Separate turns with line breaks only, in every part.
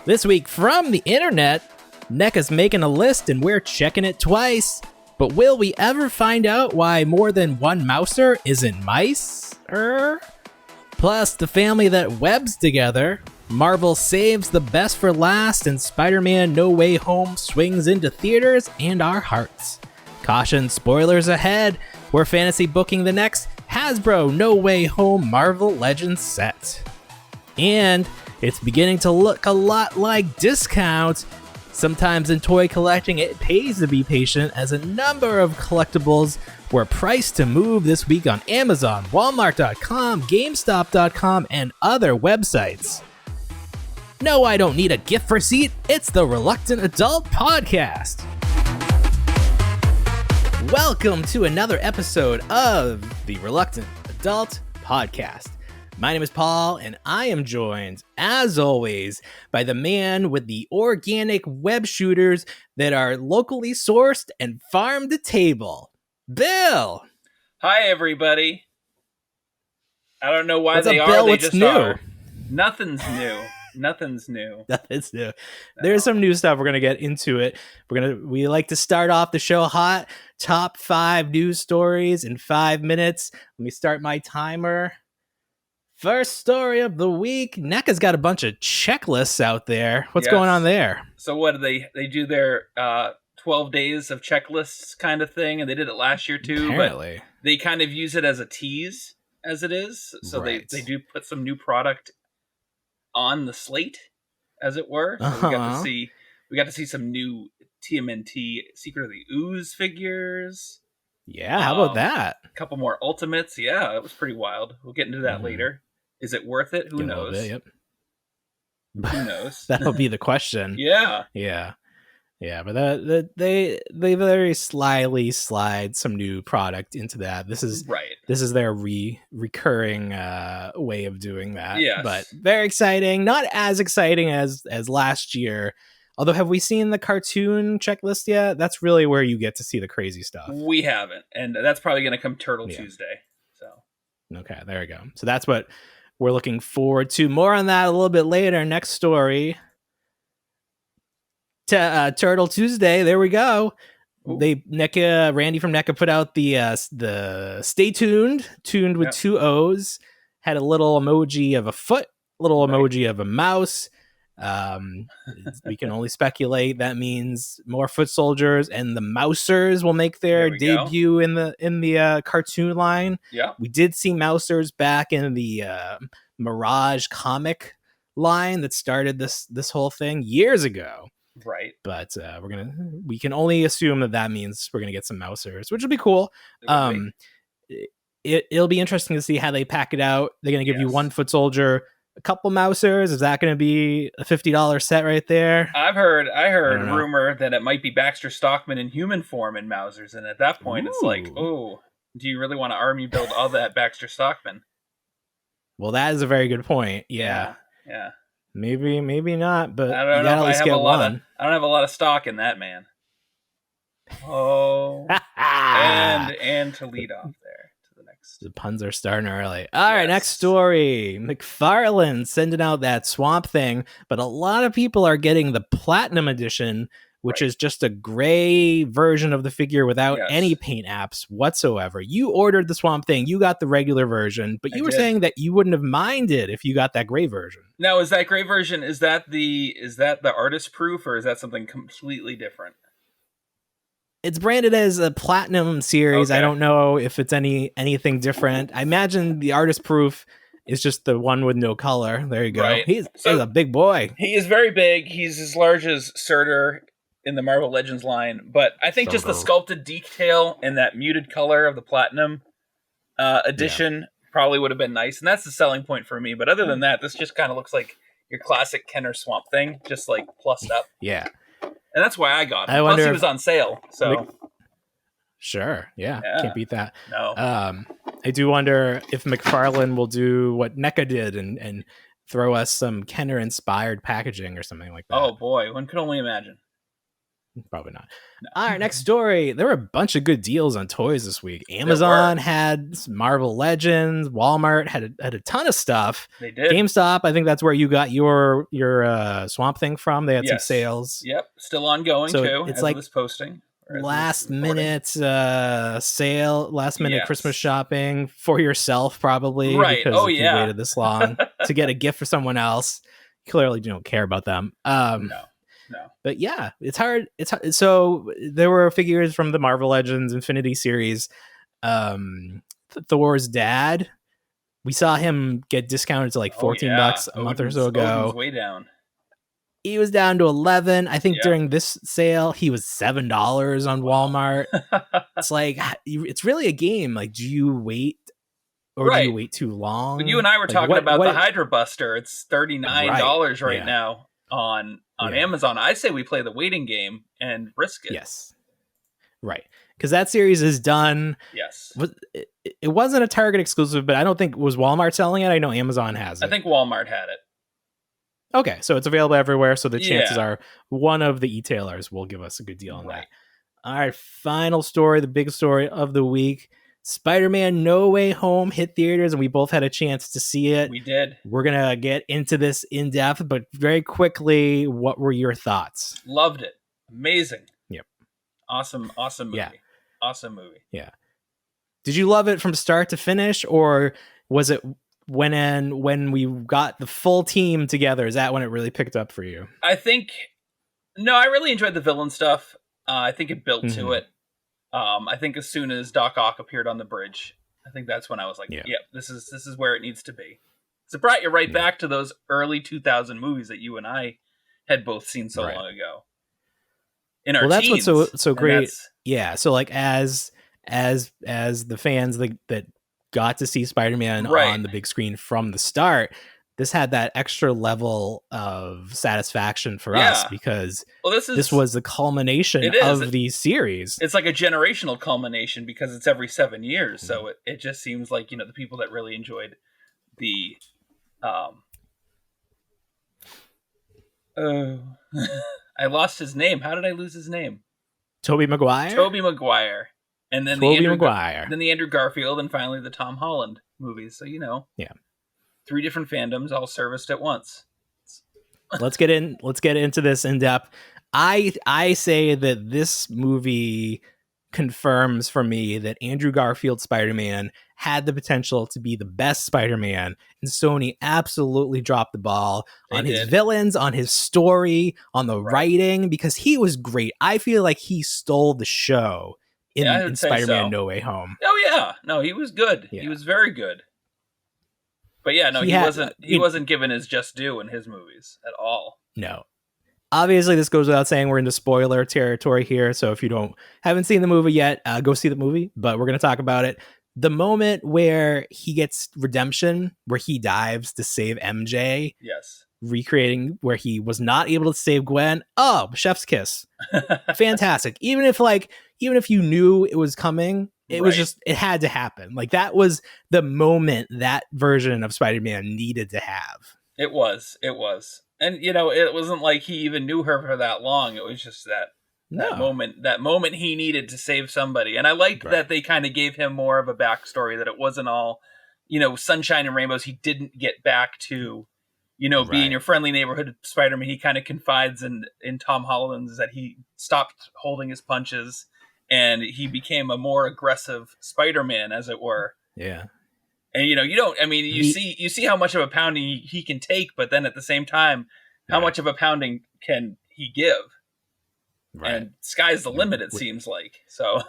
This week from the internet, NECA's making a list and we're checking it twice. But will we ever find out why more than one mouser isn't mice? Plus, the family that webs together. Marvel saves the best for last, and Spider-Man No Way Home swings into theaters and our hearts. Caution, spoilers ahead. We're fantasy booking the next Hasbro No Way Home Marvel Legends set. And it's beginning to look a lot like discounts. Sometimes in toy collecting, it pays to be patient, as a number of collectibles were priced to move this week on Amazon, Walmart.com, GameStop.com, and other websites. No, I don't need a gift receipt. It's the Reluctant Adult Podcast. Welcome to another episode of the Reluctant Adult Podcast. My name is Paul, and I am joined, as always, by the man with the organic web shooters that are locally sourced and farm to table, Bill.
Hi, everybody. I don't know why
What's
they
up,
are.
Bill?
They
What's
just
new?
are. Nothing's new. Nothing's new.
Nothing's new. There's some new stuff. We're gonna get into it. We like to start off the show hot. Top 5 news stories in 5 minutes. Let me start my timer. First story of the week. NECA's got a bunch of checklists out there. What's going on there?
So what do they do their 12 days of checklists kind of thing, and they did it last year too.
Apparently.
But they kind of use it as a tease as it is. So
right.
they do put some new product on the slate, as it were. So we got to see some new TMNT Secret of the Ooze figures.
Yeah, how about that?
A couple more Ultimates. Yeah, it was pretty wild. We'll get into that later. Is it worth it? Who knows?
Bit, yep.
Who knows?
That'll be the question.
Yeah.
But they very slyly slide some new product into that. This is
right.
This is their recurring way of doing that.
Yes.
But very exciting. Not as exciting as last year. Although, have we seen the cartoon checklist yet? That's really where you get to see the crazy stuff.
We haven't, and that's probably going to come Turtle Tuesday. So
okay, there we go. So that's what we're looking forward to. More on that a little bit later. Next story. Turtle Tuesday. There we go.
Ooh.
Randy from NECA put out the Stay Tuned with 2 O's. Had a little emoji of a foot, little emoji of a mouse. We can only speculate. That means more foot soldiers, and the Mousers will make their debut in the cartoon line.
Yeah,
we did see Mousers back in the Mirage comic line that started this whole thing years ago.
Right,
but we can only assume that means we're gonna get some Mousers, which will be cool. It'll be interesting to see how they pack it out. They're gonna give you 1 foot soldier, a couple Mousers. Is that going to be a $50 set right there?
I heard rumor that it might be Baxter Stockman in human form in Mousers, and at that point, it's like, oh, do you really want to army build all that Baxter Stockman?
Well, that is a very good point. Yeah. Maybe not, but
I don't know. I don't have a lot of stock in that man. Oh, and to lead off there.
The puns are starting early. All right, next story. McFarlane sending out that Swamp Thing, but a lot of people are getting the Platinum Edition, which is just a gray version of the figure without any paint apps whatsoever. You ordered the Swamp Thing, you got the regular version, but you were saying that you wouldn't have minded if you got that gray version.
Now, is that gray version, is that the artist proof, or is that something completely different?
It's branded as a Platinum series.
Okay.
I don't know if it's anything different. I imagine the artist proof is just the one with no color. There you go.
Right.
He's a big boy.
He is very big. He's as large as Surtur in the Marvel Legends line. But I think just the sculpted detail and that muted color of the Platinum edition probably would have been nice. And that's the selling point for me. But other than that, this just kind of looks like your classic Kenner Swamp Thing, just like plussed up.
Yeah.
And that's why I got him. Plus, he was on sale. So,
sure, yeah, can't beat that.
No,
I do wonder if McFarlane will do what NECA did and throw us some Kenner-inspired packaging or something like that.
Oh boy, one could only imagine.
Probably not.
No.
All right, next story. There were a bunch of good deals on toys this week. Amazon had Marvel Legends. Walmart had a ton of stuff.
They did.
GameStop, I think that's where you got your Swamp Thing from. They had some
Yes.
sales.
Yep, still ongoing
So
too.
it's
as
like
of this posting.
Last minute sale, last minute
Yes.
Christmas shopping for yourself, probably.
Right.
Because
Oh,
if
yeah.
you waited this long to get a gift for someone else, clearly you don't care about them.
No.
But yeah, it's hard. So there were figures from the Marvel Legends Infinity series. Thor's dad, we saw him get discounted to like $14 a month or so ago.
Odin's way down.
He was down to 11. I think
Yeah.
during this sale, he was $7 on Walmart. It's like, it's really a game. Like, do you wait or do you wait too long?
When you and I were talking about the Hydra Buster, it's $39 right now on Amazon. I say we play the waiting game and risk it.
Yes. Right. Because that series is done.
Yes.
It wasn't a Target exclusive, but I don't think was Walmart selling it. I know Amazon has it.
I think Walmart had it.
Okay, so it's available everywhere. So the chances are one of the e-tailers will give us a good deal on that. All right, final story, the big story of the week. Spider-Man No Way Home hit theaters, and we both had a chance to see it.
We did.
We're going to get into this in depth, but very quickly, what were your thoughts?
Loved it. Amazing.
Yep.
Awesome movie.
Yeah.
Awesome movie.
Yeah. Did you love it from start to finish, or was it when we got the full team together? Is that when it really picked up for you?
I really enjoyed the villain stuff. I think it built to it. I think as soon as Doc Ock appeared on the bridge, I think that's when I was like, yep, this is where it needs to be. So it brought you right back to those early 2000 movies that you and I had both seen so long ago. In our
that's
teens.
what's so great. Yeah. So like as the fans that got to see Spider-Man on the big screen from the start, this had that extra level of satisfaction for us because this was the culmination of the series.
It's like a generational culmination because it's every 7 years. So it just seems like, the people that really enjoyed the I lost his name. How did I lose his name?
Tobey Maguire. And then the Andrew
Garfield, and finally the Tom Holland movies. So, 3 different fandoms all serviced at once.
Let's get into this in depth. I say that this movie confirms for me that Andrew Garfield's Spider-Man had the potential to be the best Spider-Man, and Sony absolutely dropped the ball on his villains, on his story, on the writing, because he was great. I feel like he stole the show in Spider-Man No Way Home.
Oh yeah, no, he was good. Yeah. He was very good. But yeah, no, he wasn't given his just due in his movies at all.
No. Obviously, this goes without saying. We're into spoiler territory here, so if you haven't seen the movie yet, go see the movie. But we're going to talk about it. The moment where he gets redemption, where he dives to save MJ, recreating where he was not able to save Gwen. Oh, chef's kiss, fantastic. Even if you knew it was coming, it was just, it had to happen. Like, that was the moment that version of Spider-Man needed to have.
It was. And, it wasn't like he even knew her for that long. It was just that moment he needed to save somebody. And I liked that they kind of gave him more of a backstory, that it wasn't all, sunshine and rainbows. He didn't get back to, being your friendly neighborhood Spider-Man. He kind of confides in Tom Holland's that he stopped holding his punches and he became a more aggressive Spider-Man, as it were.
Yeah.
And you see how much of a pounding he can take, but then at the same time, how much of a pounding can he give? Right. And sky's the limit, it seems like. So,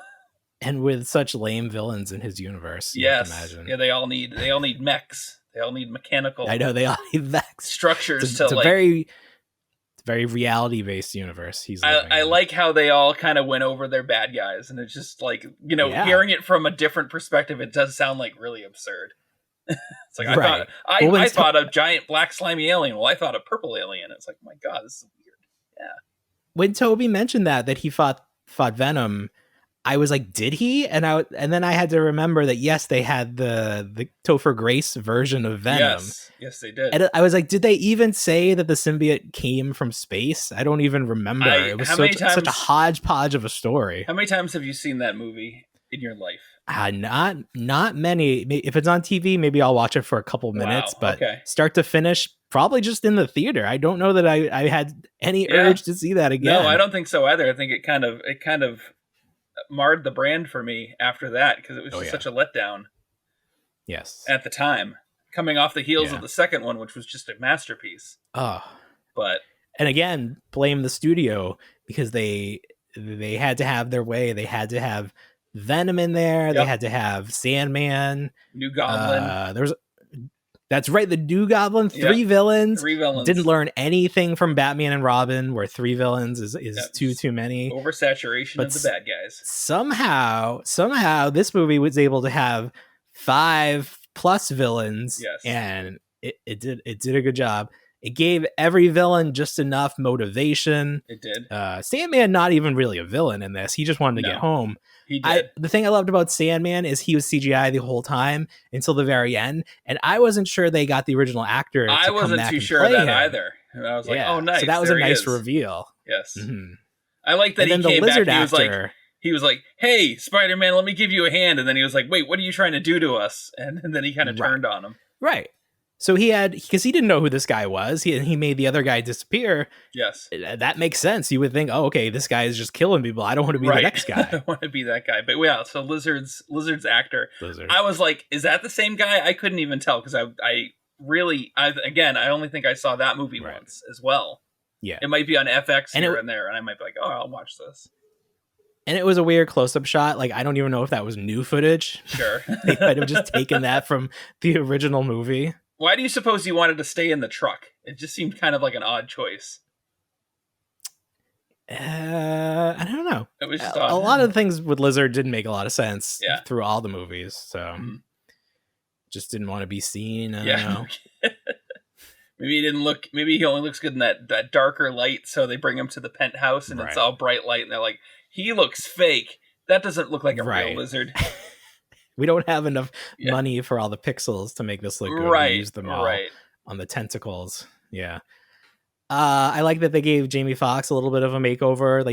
and with such lame villains in his universe, you have to imagine.
Yeah, they all need mechs. They all need mechanical.
I know they all need mechs
structures.
It's a very reality based universe.
I like how they all kind of went over their bad guys, and it's just like hearing it from a different perspective, it does sound like really absurd. It's like I thought a giant black slimy alien. Well, I thought a purple alien. It's like, my God, this is weird. Yeah.
When Toby mentioned that he fought Venom, I was like, did he? And then I had to remember that yes, they had the Topher Grace version of Venom.
Yes, they did.
And I was like, did they even say that the symbiote came from space? I don't even remember. It was such a hodgepodge of a story.
How many times have you seen that movie in your life?
Not many. If it's on TV, maybe I'll watch it for a couple minutes. But start to finish, probably just in the theater. I don't know that I had any urge to see that again.
No, I don't think so either. I think it kind of marred the brand for me after that because it was just such a letdown.
Yes,
at the time, coming off the heels of the second one, which was just a masterpiece.
Oh,
but
and again, blame the studio because they had to have their way. They had to have Venom in there. They had to have Sandman,
New Goblin.
That's right, the New Goblin. Three villains. Didn't learn anything from Batman and Robin, where 3 villains is too many.
Oversaturation of the bad guys.
Somehow, this movie was able to have 5+ villains.
Yes,
and it did a good job. It gave every villain just enough motivation.
It did.
Sandman, not even really a villain in this. He just wanted to get home.
He did.
The thing I loved about Sandman is he was CGI the whole time until the very end, and I wasn't sure they got the original actor.
I wasn't too sure of that either. And I was like, oh, nice.
So that was a nice reveal.
Yes.
Mm-hmm.
I like that he came back. He was like, hey, Spider-Man, let me give you a hand. And then he was like, wait, what are you trying to do to us? And then he kind of turned on him.
Right. So because he didn't know who this guy was, he made the other guy disappear.
Yes.
That makes sense. You would think, oh, okay, this guy is just killing people. I don't want to be the next guy.
I don't want to be that guy. But yeah, so Lizard's actor. I was like, is that the same guy? I couldn't even tell because I only think I saw that movie once as well.
Yeah.
It might be on FX and there, and I might be like, oh, I'll watch this.
And it was a weird close-up shot. Like, I don't even know if that was new footage.
Sure.
They might have just taken that from the original movie.
Why do you suppose he wanted to stay in the truck? It just seemed kind of like an odd choice.
I don't know.
It was just
a lot of things with Lizard didn't make a lot of sense through all the movies. So just didn't want to be seen. I don't know.
Maybe he didn't look. Maybe he only looks good in that darker light. So they bring him to the penthouse and it's all bright light, and they're like, he looks fake. That doesn't look like a real lizard.
We don't have enough money for all the pixels to make this look good. We use them all on the tentacles. Yeah. I like that they gave Jamie Foxx a little bit of a makeover.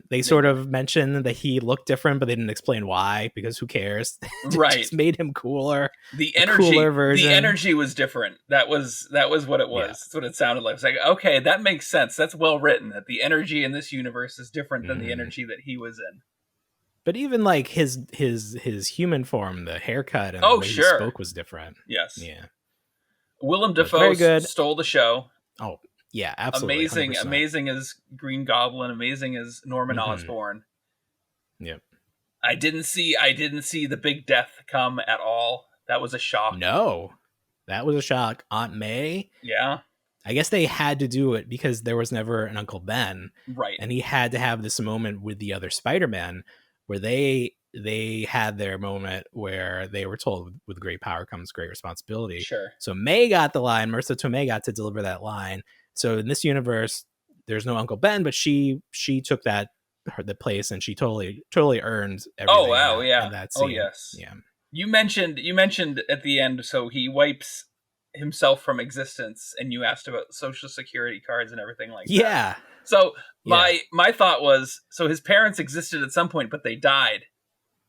They sort of mentioned that he looked different, but they didn't explain why, because who cares? They just made him cooler.
The cooler version. The energy was different. That was what it was. Yeah. That's what it sounded like. It's like, okay, that makes sense. That's well written, that the energy in this universe is different than the energy that he was in.
But even like his human form, the haircut and the way he spoke was different.
Yes.
Yeah.
Willem Dafoe stole the show.
Oh, yeah, absolutely.
Amazing as Green Goblin, amazing as Norman Osborn.
Yep.
I didn't see the big death come at all. That was a shock.
No. That was a shock. Aunt May?
Yeah.
I guess they had to do it because there was never an Uncle Ben.
Right.
And he had to have this moment with the other Spider-Man where they had their moment where they were told with great power comes great responsibility.
Sure.
So May got the line. Marissa Tomei got to deliver that line. So in this universe, there's no Uncle Ben, but she took the place, and she totally earned everything.
Oh wow, yeah.
In that scene.
Oh yes,
yeah.
You mentioned at the end, so he wipes himself from existence, and you asked about Social Security cards and everything like that.
Yeah.
So my thought was, so his parents existed at some point, but they died.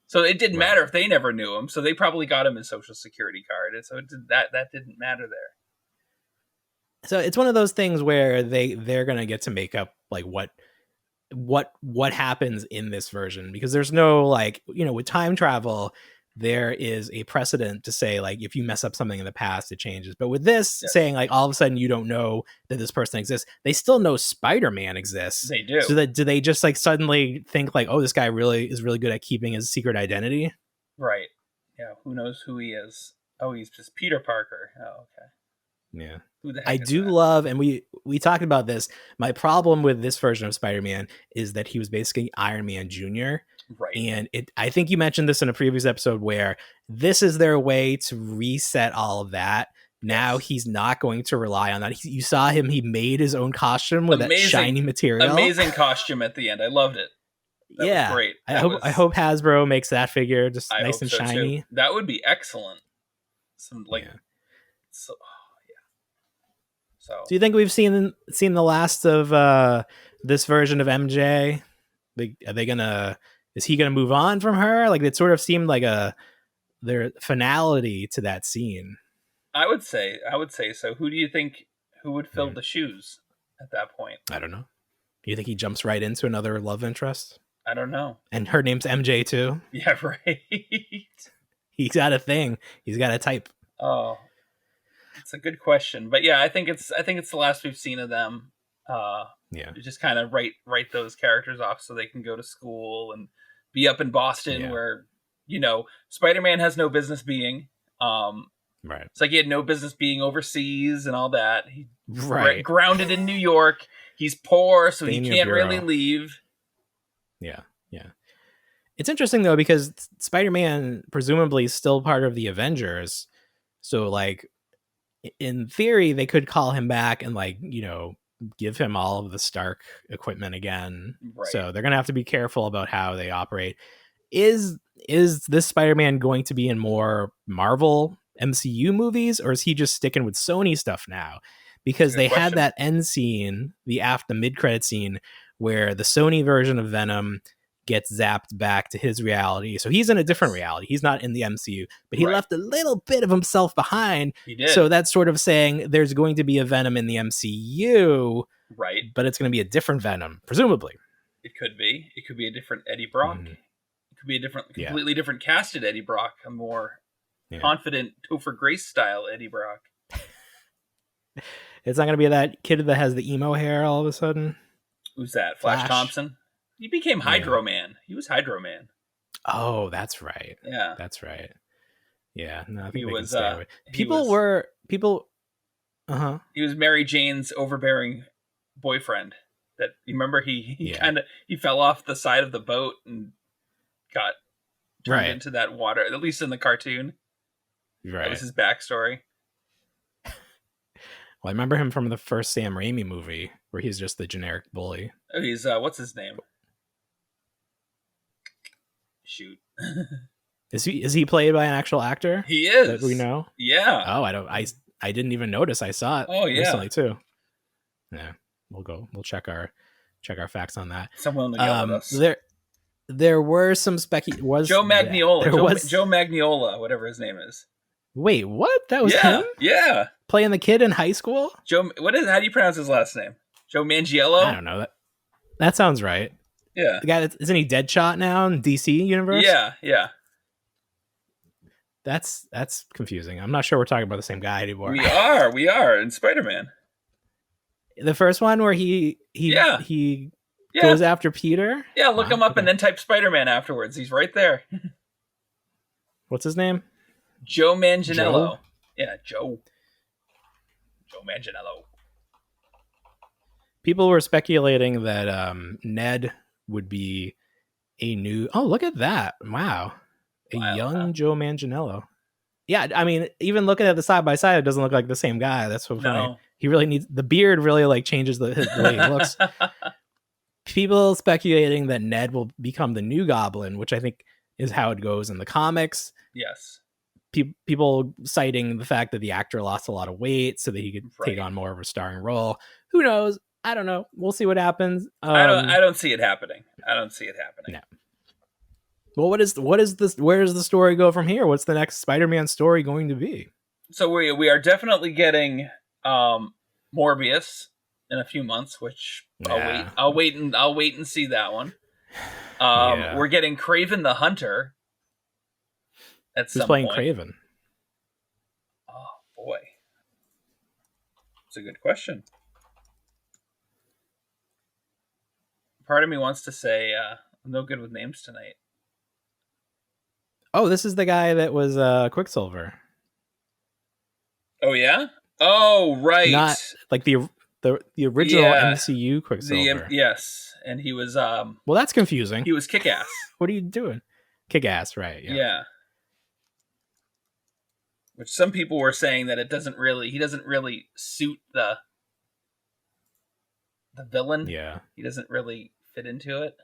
So it didn't matter if they never knew him. So they probably got him his Social Security card, and so that didn't matter there.
So it's one of those things where they're gonna get to make up like what happens in this version, because there's no with time travel there is a precedent to say like if you mess up something in the past it changes, but with this saying like all of a sudden you don't know that this person exists, they still know Spider-Man exists.
They do.
So that do they just like suddenly think like, oh, this guy really is really good at keeping his secret identity?
Right. Yeah. Who knows who he is? Oh, he's just Peter Parker. Oh, okay.
Yeah.
I
do love, and we talked about this, my problem with this version of Spider-Man is that he was basically Iron Man Jr.
Right.
And I think you mentioned this in a previous episode where this is their way to reset all of that. Now he's not going to rely on that. You saw him, he made his own costume with that shiny material.
Amazing costume at the end. I loved it. That was great.
I hope Hasbro makes that figure just
I
nice and
so
shiny.
Too. That would be excellent. Some so.
Do you think we've seen the last of this version of MJ? Is he gonna move on from her? Like, it sort of seemed like their finality to that scene.
I would say so. Who do you think would fill the shoes at that point?
I don't know. Do you think he jumps right into another love interest?
I don't know.
And her name's MJ too?
Yeah, right.
He's got a thing. He's got a type.
Oh, it's a good question. But yeah, I think it's the last we've seen of them. Just kind of write those characters off so they can go to school and be up in Boston where, Spider-Man has no business being.
Right.
It's like he had no business being overseas and all that. He grounded in New York. He's poor, so he can't really leave.
Yeah. It's interesting though, because Spider-Man presumably is still part of the Avengers. So like, in theory, they could call him back and give him all of the Stark equipment again. Right. So they're gonna have to be careful about how they operate. Is this Spider-Man going to be in more Marvel MCU movies, or is he just sticking with Sony stuff now? Because they had that end scene, the mid-credit scene, where the Sony version of Venom gets zapped back to his reality. So he's in a different reality. He's not in the MCU, but he left a little bit of himself behind.
He did.
So that's sort of saying there's going to be a Venom in the MCU,
right?
But it's going to be a different Venom, presumably.
It could be. It could be a different Eddie Brock. It could be a completely different casted Eddie Brock, a more confident Topher Grace style Eddie Brock.
It's not going to be that kid that has the emo hair all of a sudden.
Who's that? Flash Thompson? He became Hydro Man. He was Hydro Man.
Oh, that's right.
Yeah.
That's right. Yeah. No, I think
he
they
was,
can stay away. People.
He was Mary Jane's overbearing boyfriend. That you remember he fell off the side of the boat and got turned into that water. At least in the cartoon.
Right.
That was his backstory.
Well, I remember him from the first Sam Raimi movie where he's just the generic bully.
Oh, he's what's his name? Shoot.
Is he played by an actual actor?
He is.
That we know?
Yeah.
Oh, I didn't even notice. I saw it recently too. Yeah. We'll check our facts on that.
Someone will get with us.
There were some
Joe Magnola. Joe Magnola, whatever his name is.
Wait, what? That was him?
Yeah.
Playing the kid in high school?
How do you pronounce his last name? Joe Manganiello?
I don't know. That sounds right.
Yeah.
The guy isn't he Deadshot now in DC universe?
Yeah.
That's confusing. I'm not sure we're talking about the same guy anymore.
We are in Spider-Man.
The first one where he goes after Peter?
Yeah, look him up and then type Spider-Man afterwards. He's right there.
What's his name?
Joe Manganiello. Yeah, Joe Manganiello.
People were speculating that Ned would be a new... Oh, look at that. Wow. A young Joe Manganiello. Yeah, I mean, even looking at the side-by-side, it doesn't look like the same guy. That's so funny. No. He really needs... The beard really changes the way he looks. People speculating that Ned will become the new Goblin, which I think is how it goes in the comics.
Yes.
People citing the fact that the actor lost a lot of weight so that he could take on more of a starring role. Who knows? I don't know. We'll see what happens.
I don't see it happening.
No. Well, what is this? Where does the story go from here? What's the next Spider-Man story going to be?
So we are definitely getting Morbius in a few months, which I'll wait and see that one. We're getting Craven the Hunter.
Who's playing Craven?
Oh boy, it's a good question. Part of me wants to say I'm no good with names tonight.
Oh, this is the guy that was Quicksilver.
Oh yeah. Oh right.
Not like the original MCU Quicksilver.
Yes, and he was.
Well, that's confusing.
He was Kick-Ass.
What are you doing? Kick-Ass, right?
Yeah. Which some people were saying that he doesn't really suit the villain.
Yeah.
He doesn't really fit into it.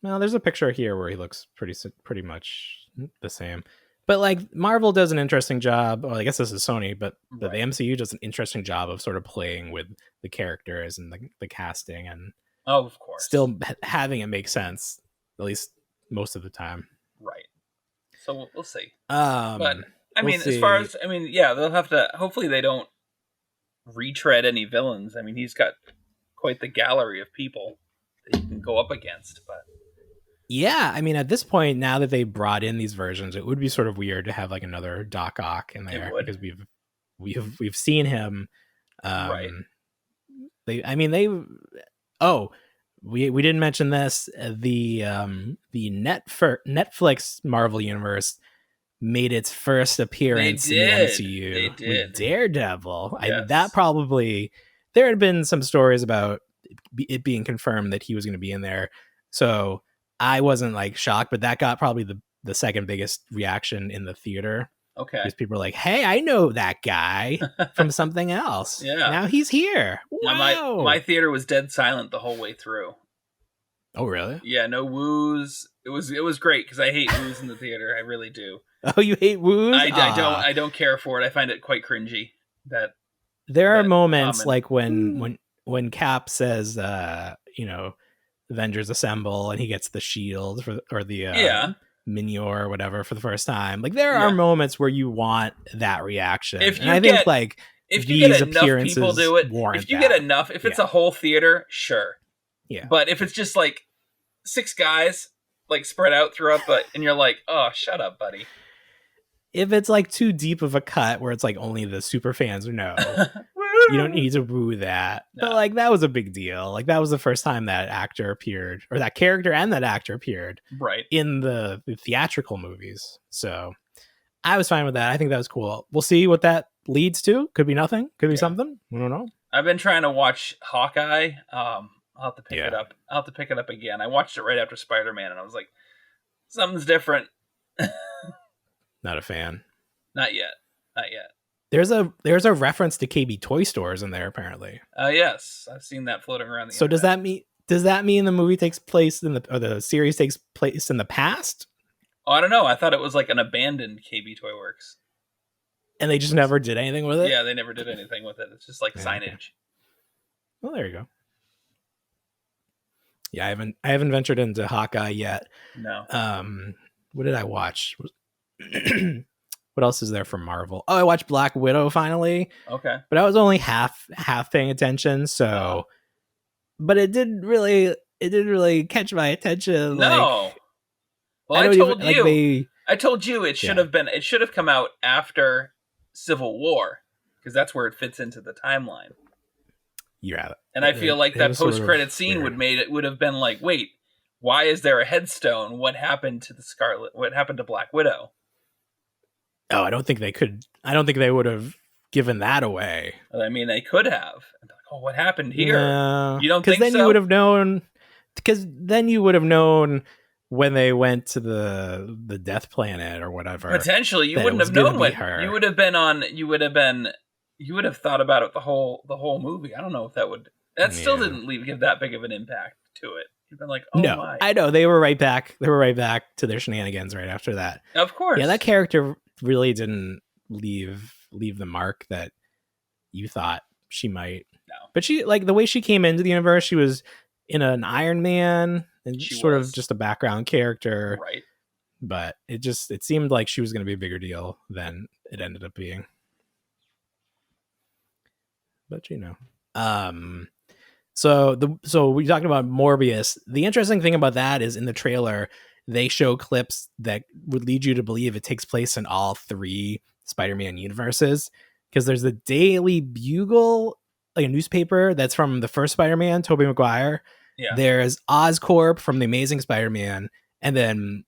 Well, there's a picture here where he looks pretty much the same. But like Marvel does an interesting job. Well, I guess this is Sony, but the MCU does an interesting job of sort of playing with the characters and the casting, and
of course,
still having it make sense, at least most of the time.
Right. So we'll see.
But
I mean, as far as yeah, they'll have to. Hopefully, they don't retread any villains. I mean, he's got quite the gallery of people that you can go up against, but.
Yeah, I mean, at this point, now that they brought in these versions, it would be sort of weird to have like another Doc Ock in there because we've seen him.
Right.
We didn't mention this. The Netflix Marvel Universe made its first appearance in the MCU with Daredevil.
Yes.
There had been some stories about it being confirmed that he was going to be in there, so I wasn't like shocked, but that got probably the second biggest reaction in the theater.
Okay.
Because people were like, hey, I know that guy from something else.
Yeah.
Now he's here. Wow.
My theater was dead silent the whole way through.
Oh, really?
Yeah, no woos. It was great because I hate woos in the theater. I really do.
Oh, you hate woos?
I don't care for it. I find it quite cringy.
There are moments like when Cap says, Avengers Assemble, and he gets the shield or the Minior or whatever for the first time. Like there are moments where you want that reaction. If you get
enough people do it, if it's a whole theater, sure.
Yeah.
But if it's just like 6 guys like spread out throughout and you're like, oh, shut up, buddy.
If it's like too deep of a cut where it's like only the super fans know. You don't need to woo that. No. But like that was a big deal. Like that was the first time that actor appeared, or that character and that actor appeared in the theatrical movies. So I was fine with that. I think that was cool. We'll see what that leads to. Could be nothing. Could be something. I don't know.
I've been trying to watch Hawkeye. I'll have to pick it up. I'll have to pick it up again. I watched it right after Spider-Man and I was like, something's different.
Not a fan.
Not yet.
There's a reference to KB toy stores in there, apparently.
Yes, I've seen that floating around the
internet. Does that mean the movie takes place or the series takes place in the past?
Oh, I don't know. I thought it was like an abandoned KB Toy Works.
And they just never did anything with it?
Yeah, they never did anything with it. It's just like signage. Okay.
Well, there you go. Yeah, I haven't ventured into Hawkeye yet.
No.
What did I watch? What else is there from Marvel? Oh, I watched Black Widow finally.
Okay.
But I was only half paying attention, so but it didn't really catch my attention.
No. Well, I told you it should have come out after Civil War because that's where it fits into the timeline.
Yeah.
And I feel like that post-credit scene would have been like, wait, why is there a headstone? What happened to Black Widow?
Oh, I don't think they would have given that away.
I mean, they could have. Like, oh, what happened here?
No,
you don't think so?
Because then you would have known. Because then you would have known when they went to the Death Planet or whatever.
Potentially, you wouldn't have known what you would have been on. You would have thought about it the whole movie. I don't know if that would. That still didn't give that big of an impact to it. You've been like, oh no, my.
I know they were right back. They were right back to their shenanigans right after that.
Of course,
yeah. That character really didn't leave the mark that you thought she might.
No,
but she like the way she came into the universe. She was in an Iron Man and sort of just a background character,
right?
But it seemed like she was going to be a bigger deal than it ended up being. But so we talked about Morbius. The interesting thing about that is in the trailer they show clips that would lead you to believe it takes place in all 3 Spider-Man universes, because there's the Daily Bugle, like a newspaper that's from the first Spider-Man, Tobey Maguire.
Yeah.
There's Oscorp from The Amazing Spider-Man, and then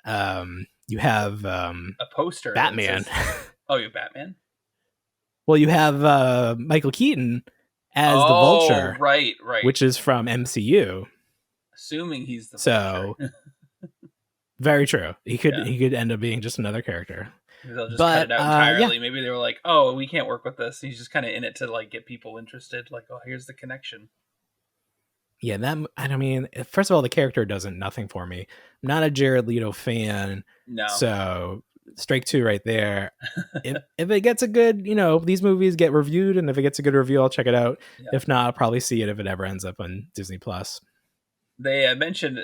you have
a poster.
Batman.
Oh, you have Batman?
Well, you have Michael Keaton as the Vulture,
right,
which is from MCU.
Assuming he's the Vulture.
Very true. He could end up being just another character.
Maybe they'll just cut it out entirely. Maybe they were like, "Oh, we can't work with this." He's just kind of in it to like get people interested. Like, "Oh, here's the connection."
Yeah, that I mean, first of all, the character doesn't nothing for me. I'm not a Jared Leto fan,
No.
so strike two right there. if it gets a good, these movies get reviewed, and if it gets a good review, I'll check it out. Yeah. If not, I'll probably see it if it ever ends up on Disney Plus.
They mentioned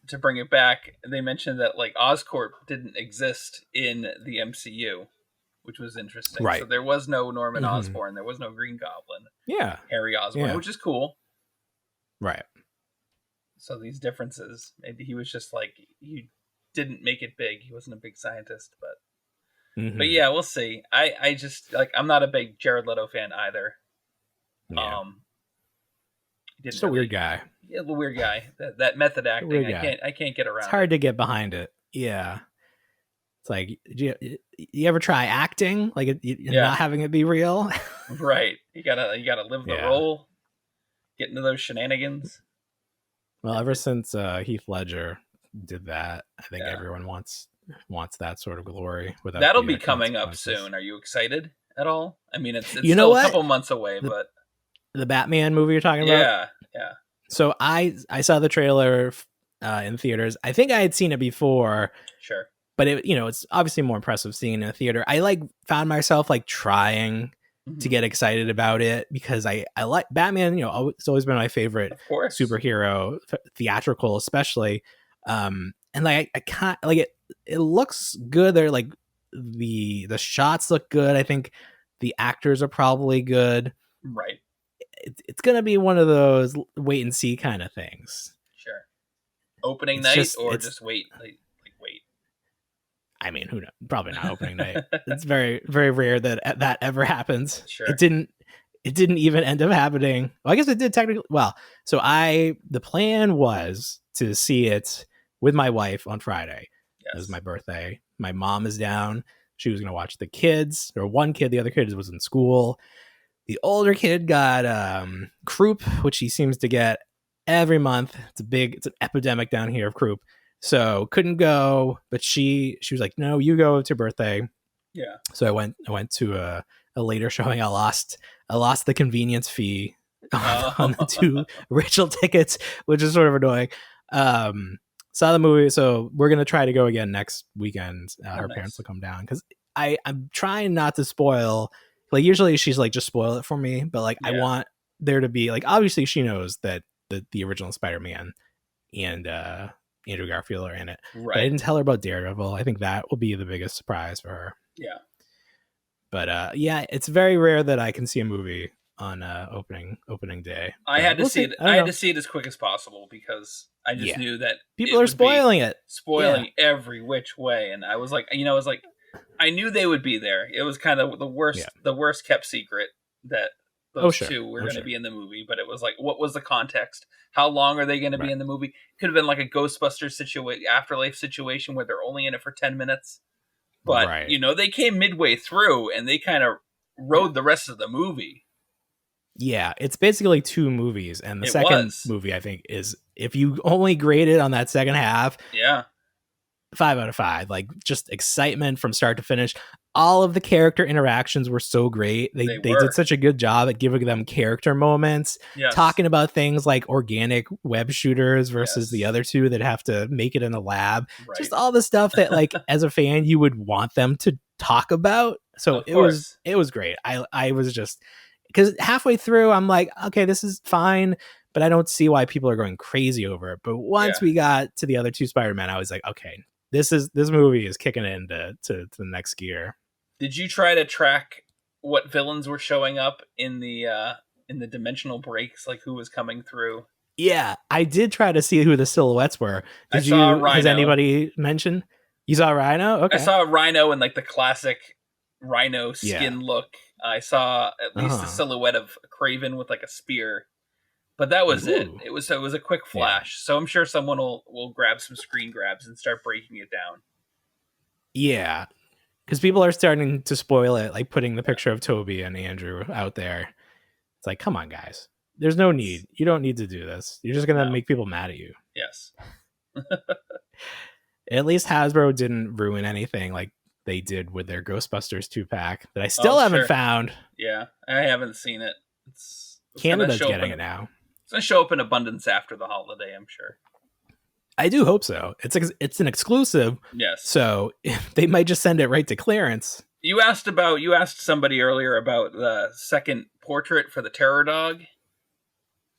to bring it back. They mentioned that like Oscorp didn't exist in the MCU, which was interesting.
Right.
So there was no Norman Osborn, there was no Green Goblin.
Yeah,
Harry Osborn, which is cool.
Right.
So these differences, maybe he was just like, he didn't make it big. He wasn't a big scientist, but yeah, we'll see. I just like, I'm not a big Jared Leto fan either.
Yeah. Just a weird guy.
Yeah, the weird guy. That method acting, I can't get around.
It's hard to get behind it. Yeah. It's like, you ever try acting? Like not having it be real?
Right. You gotta live the role. Get into those shenanigans.
Well, ever since Heath Ledger did that, I think everyone wants that sort of glory.
That'll be coming up soon. Are you excited at all? I mean, it's still a couple months away, but
the Batman movie you're talking about?
Yeah.
So I saw the trailer in theaters. I think I had seen it before.
Sure.
But it's obviously more impressive seeing it in a theater. I found myself trying to get excited about it because I like Batman. It's always been my favorite superhero, theatrical especially. And I can't it looks good. They're like the shots look good. I think the actors are probably good.
Right.
It's gonna be one of those wait and see kind of things.
Sure. Opening night just wait. Wait.
I mean, who knows? Probably not opening night. It's very, very rare that ever happens.
Sure.
It didn't even end up happening. Well, I guess it did technically. Well, so the plan was to see it with my wife on Friday. Yes. It was my birthday. My mom is down. She was going to watch the kids. Or one kid, the other kid was in school. The older kid got croup, which he seems to get every month. It's an epidemic down here of croup. So couldn't go, but she was like, "No, you go to birthday."
Yeah.
So I went to a later showing. I lost the convenience fee on the two original tickets, which is sort of annoying. Saw the movie, so we're gonna try to go again next weekend. Her parents will come down because I'm trying not to spoil. Like usually she's like, just spoil it for me, but I want there to be obviously she knows that the original Spider-Man and Andrew Garfield are in it.
Right.
But I didn't tell her about Daredevil. I think that will be the biggest surprise for her.
Yeah.
But it's very rare that I can see a movie on opening day.
I had to see it. I had to see it as quick as possible because I just knew that
people are spoiling it,
every which way, and I was like, I knew they would be there. It was kind of the worst kept secret that those two were going to be in the movie, but it was like, what was the context? How long are they going to be in the movie? Could have been like a Ghostbusters afterlife situation where they're only in it for 10 minutes. But, they came midway through and they kind of rode the rest of the movie.
Yeah, it's basically two movies. And the second movie, I think, is, if you only grade it on that second half, 5 out of 5. Just excitement from start to finish. All of the character interactions were so great. They did such a good job at giving them character moments, talking about things like organic web shooters versus the other two that have to make it in a lab. Right. Just all the stuff that as a fan you would want them to talk about. So it was great. I was just, because halfway through I'm like, okay, this is fine, but I don't see why people are going crazy over it. But once we got to the other two Spider-Man, I was like, okay, this movie is kicking it into the next gear.
Did you try to track what villains were showing up in the dimensional breaks, like who was coming through?
Yeah, I did try to see who the silhouettes were. Has anybody mentioned? You saw Rhino? Okay.
I saw Rhino in the classic Rhino skin look. I saw at least the silhouette of Craven with a spear. But that was it. It was a quick flash. So I'm sure someone will grab some screen grabs and start breaking it down.
Yeah. Because people are starting to spoil it, putting the picture of Toby and Andrew out there. It's like, come on, guys. There's no need. You don't need to do this. You're just going to make people mad at you.
Yes.
At least Hasbro didn't ruin anything like they did with their Ghostbusters 2-pack that I still haven't found.
Yeah, I haven't seen it.
Canada's getting it now.
It's gonna show up in abundance after the holiday, I'm sure.
I do hope so. It's an exclusive.
Yes.
So they might just send it right to clearance.
You asked somebody earlier about the second portrait for the Terror Dog.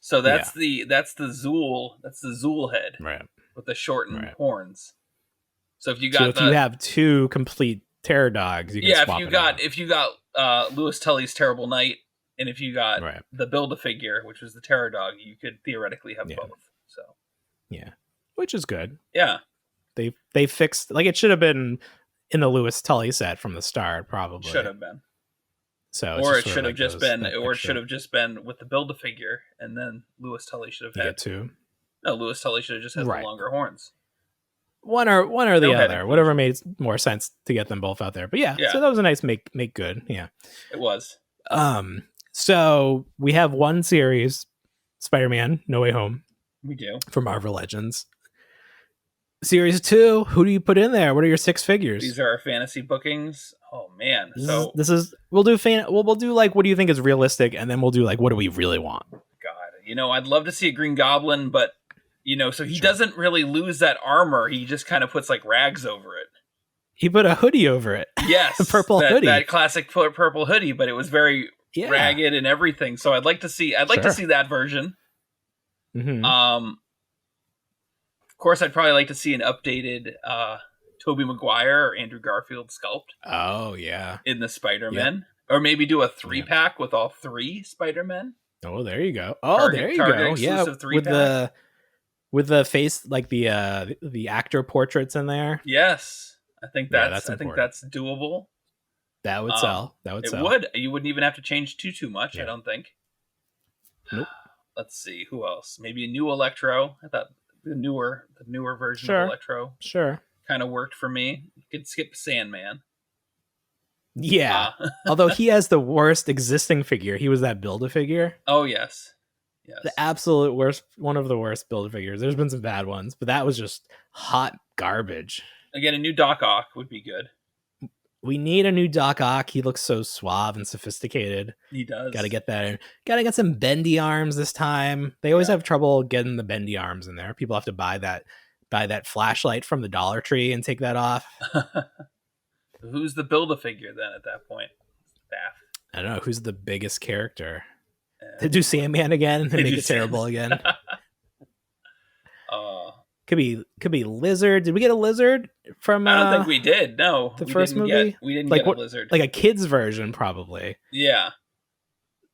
So that's the Zool head,
right,
with the shortened horns. So if you
have two complete Terror Dogs, you can swap
if you got Louis Tully's Terrible Knight, and if you got the Build-A-Figure, which was the Terror Dog, you could theoretically have both. So
which is good.
Yeah,
they fixed, like, it should have been in the Louis Tully set from the start, probably
should have been.
So
or it should have just been, with the Build-A-Figure, and then Louis Tully should have had
two.
No, Louis Tully should have just had the longer horns.
One or the other, whatever made more sense to get them both out there. But so that was a nice make good. Yeah,
it was.
So we have one series, Spider-Man: No Way Home.
We do, for
Marvel Legends. Series 2, who do you put in there? What are your 6 figures?
These are our fantasy bookings. Oh man,
we'll do like, what do you think is realistic, and then we'll do like, what do we really want?
God, I'd love to see a Green Goblin, but so he doesn't really lose that armor. He just kind of puts like rags over it.
He put a hoodie over it.
Yes,
a purple hoodie,
that classic purple hoodie, but it was very ragged and everything. So I'd like to see that version.
Mm-hmm.
Of course, I'd probably like to see an updated Tobey Maguire or Andrew Garfield sculpt.
Oh, yeah.
In the Spider-Man. Or maybe do a 3-pack with all 3 Spider-Men.
Oh, there you go. Oh, there you go. Yeah, with the face, like the actor portraits in there.
Yes. I think that's doable.
That would sell.
You wouldn't even have to change too much, I don't think.
Nope.
Let's see. Who else? Maybe a new Electro. I thought the newer version of Electro kind of worked for me. You could skip Sandman.
Yeah. Although he has the worst existing figure. He was that Build-A-Figure.
Oh, yes.
The absolute worst, one of the worst Build-A-Figures. There's been some bad ones, but that was just hot garbage.
Again, a new Doc Ock would be good.
We need a new Doc Ock. He looks so suave and sophisticated.
He does.
Got to get that in. Got to get some bendy arms this time. They always have trouble getting the bendy arms in there. People have to buy that flashlight from the Dollar Tree and take that off.
Who's the Build-A-Figure then at that point? Staff.
I don't know. Who's the biggest character? To do Sandman again and make it terrible again. Could be Lizard. Did we get a Lizard from?
I don't think we did. No,
the first movie.
We didn't get a Lizard.
Like a kid's version, probably.
Yeah.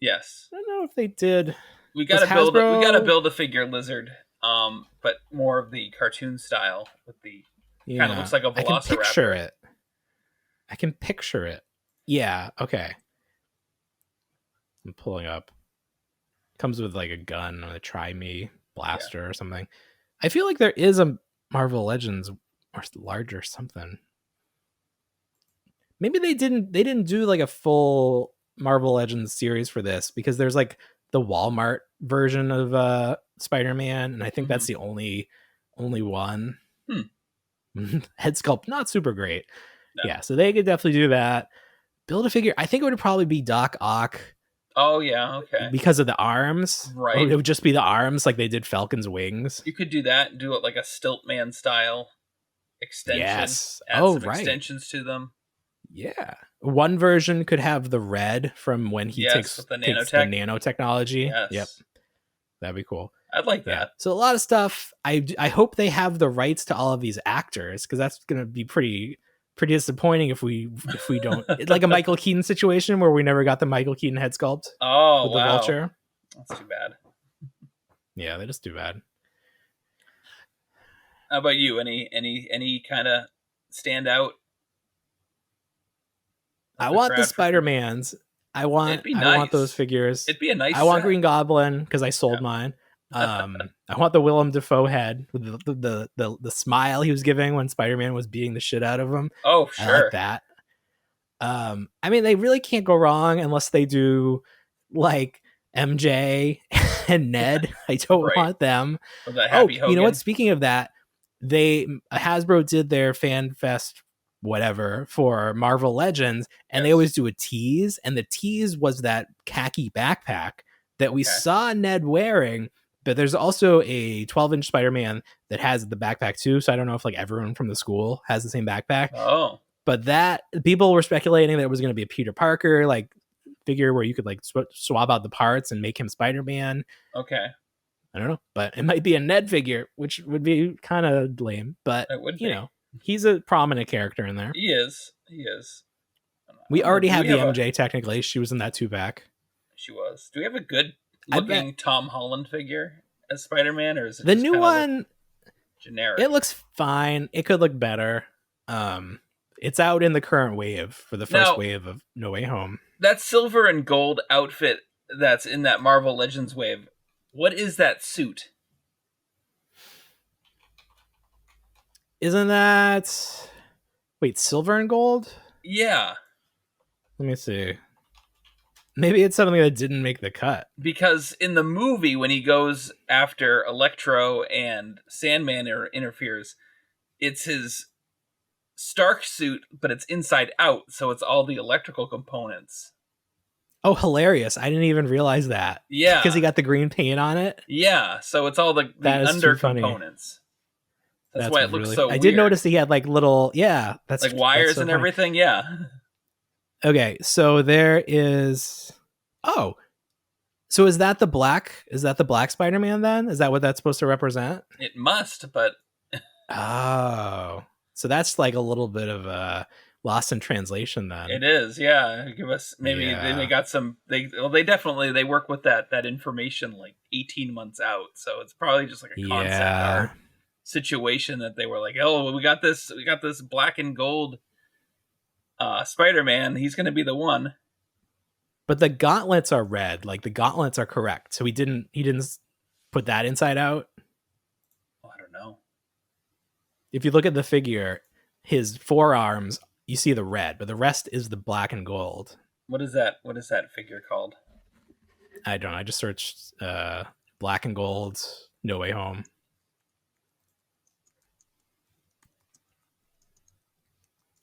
Yes.
I don't know if they did.
We got to build a figure Lizard, but more of the cartoon style with the kind of looks like a Velociraptor.
I can picture it. Yeah. Okay. I'm pulling up. Comes with like a gun or a Try-Me blaster or something. I feel like there is a Marvel Legends or larger something. Maybe they didn't do like a full Marvel Legends series for this, because there's like the Walmart version of Spider-Man, and I think that's the only one. Head sculpt not super great. No. Yeah, so they could definitely do that. Build-A-Figure, I think it would probably be Doc Ock.
Oh, yeah, okay.
Because of the arms.
Right.
Or it would just be the arms like they did Falcon's wings.
You could do that and do it like a Stiltman style extension.
Yes.
Add some extensions to them.
Yeah. One version could have the red from when he takes the nanotechnology.
Yes.
Yep. That'd be cool.
I'd like that.
Yeah. So a lot of stuff. I hope they have the rights to all of these actors, because that's going to be pretty disappointing if we don't. It's like a Michael Keaton situation where we never got the Michael Keaton head sculpt.
Oh,
with the Vulture.
That's too bad.
Yeah, that is too bad.
How about you? Any kind of standout?
I want the Spider-Mans. I want those figures.
It'd be a nice.
I want Green Goblin because I sold mine. I want the Willem Dafoe head with the smile he was giving when Spider-Man was beating the shit out of him.
Oh, sure.
I like that. I mean, they really can't go wrong unless they do like MJ and Ned. I don't want them. You know what? Speaking of that, Hasbro did their Fan Fest whatever for Marvel Legends, and they always do a tease, and the tease was that khaki backpack that we saw Ned wearing, But there's also a 12-inch Spider-Man that has the backpack too. So I don't know if like everyone from the school has the same backpack.
Oh.
But that people were speculating that it was going to be a Peter Parker like figure where you could like swap out the parts and make him Spider-Man.
Okay.
I don't know, but it might be a Ned figure, which would be kind of lame. But you know, he's a prominent character in there.
He is.
We already have the MJ. Technically, she was in that 2-pack.
She was. Do we have a good looking Tom Holland figure as Spider-Man, or is it
the new one
generic?
It looks fine. It could look better. It's out in the current wave for the first wave of No Way Home.
That silver and gold outfit that's in that Marvel Legends wave. What is that suit?
Isn't that... Wait, silver and gold?
Yeah.
Let me see. Maybe it's something that didn't make the cut.
Because in the movie, when he goes after Electro and Sandman interferes, it's his Stark suit, but it's inside out, so it's all the electrical components.
Oh, hilarious. I didn't even realize that.
Yeah.
Because he got the green paint on it?
Yeah, so it's all the under components. That's why it looks so weird.
I did notice he had like little, that's
like wires and everything, yeah.
Okay, so there is... Oh, so is that the black Spider-Man then? Is that what that's supposed to represent?
It must, but...
Oh, so that's like a little bit of a lost in translation then.
It is, yeah. Give us maybe they got some. They definitely work with that information like 18 months out. So it's probably just like a concept art situation that they were like, oh, we got this black and gold Spider-Man. He's going to be the one.
But the gauntlets are red. Like the gauntlets are correct. So he didn't put that inside out.
Oh, I don't know.
If you look at the figure, his forearms, you see the red, but the rest is the black and gold.
What is that figure called?
I don't know. I just searched black and gold No Way Home.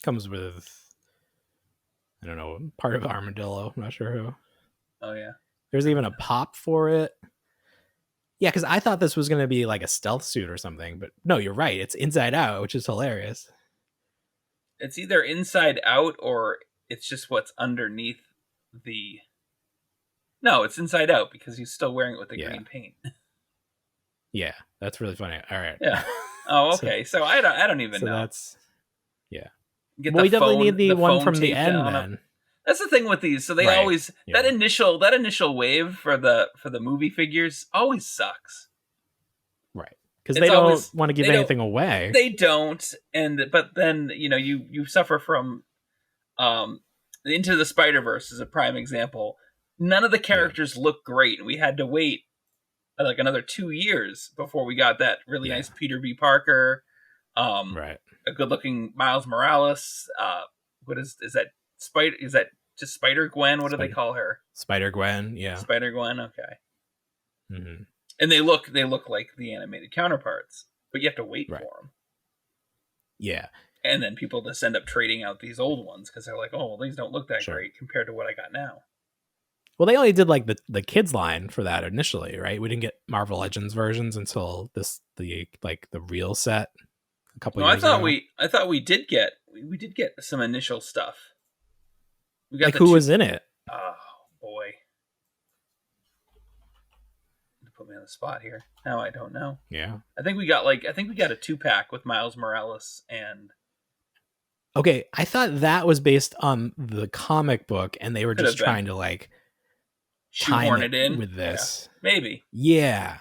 Comes with, I don't know, part of Armadillo. I'm not sure who.
Oh, yeah.
There's even a pop for it. Yeah, because I thought this was going to be like a stealth suit or something, but no, you're right. It's inside out, which is hilarious.
It's either inside out or it's just what's underneath the... No, it's inside out because he's still wearing it with the green paint.
Yeah, that's really funny. All right.
Yeah. Oh, okay. so I don't even know.
That's... Yeah.
Get
we definitely need the one from the end then.
That's the thing with these. So they always that initial wave for the movie figures always sucks.
Right. Because they don't want to give anything away.
They don't, but then you suffer from Into the Spider-Verse is a prime example. None of the characters look great. We had to wait like another 2 years before we got that really nice Peter B. Parker, a good-looking Miles Morales. What is that? Is that just Spider-Gwen? What do they call her?
Spider-Gwen, yeah.
Spider-Gwen, okay.
Mm-hmm.
And they look like the animated counterparts, but you have to wait for them.
Yeah.
And then people just end up trading out these old ones because they're like, oh, well, these don't look that great compared to what I got now.
Well, they only did like the kids line for that initially, right? We didn't get Marvel Legends versions until the real set a couple years ago.
I thought we did get some initial stuff. We got
who was in it?
Oh boy. Put me on the spot here. Now I don't know.
Yeah.
I think we got a 2-pack with Miles Morales and...
Okay, I thought that was based on the comic book and they were just trying to like
shoehorn it in
with this.
Yeah, maybe.
Yeah.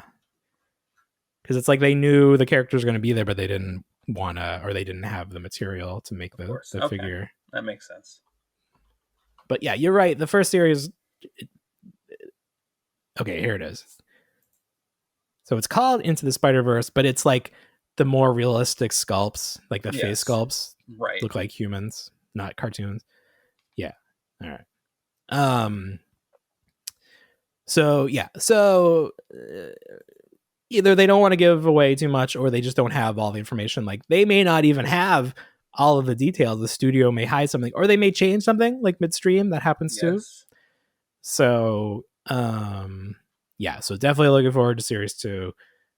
Because it's like they knew the character was going to be there, but they didn't want to, or they didn't have the material to make the figure.
That makes sense.
But yeah, you're right. The first series... Okay, here it is. So it's called Into the Spider-Verse, but it's like the more realistic sculpts, like the face sculpts, look like humans, not cartoons. Yeah. All right. So either they don't want to give away too much, or they just don't have all the information. Like they may not even have all of the details. The studio may hide something, or they may change something like midstream. That happens too. So, yeah, so definitely looking forward to series 2,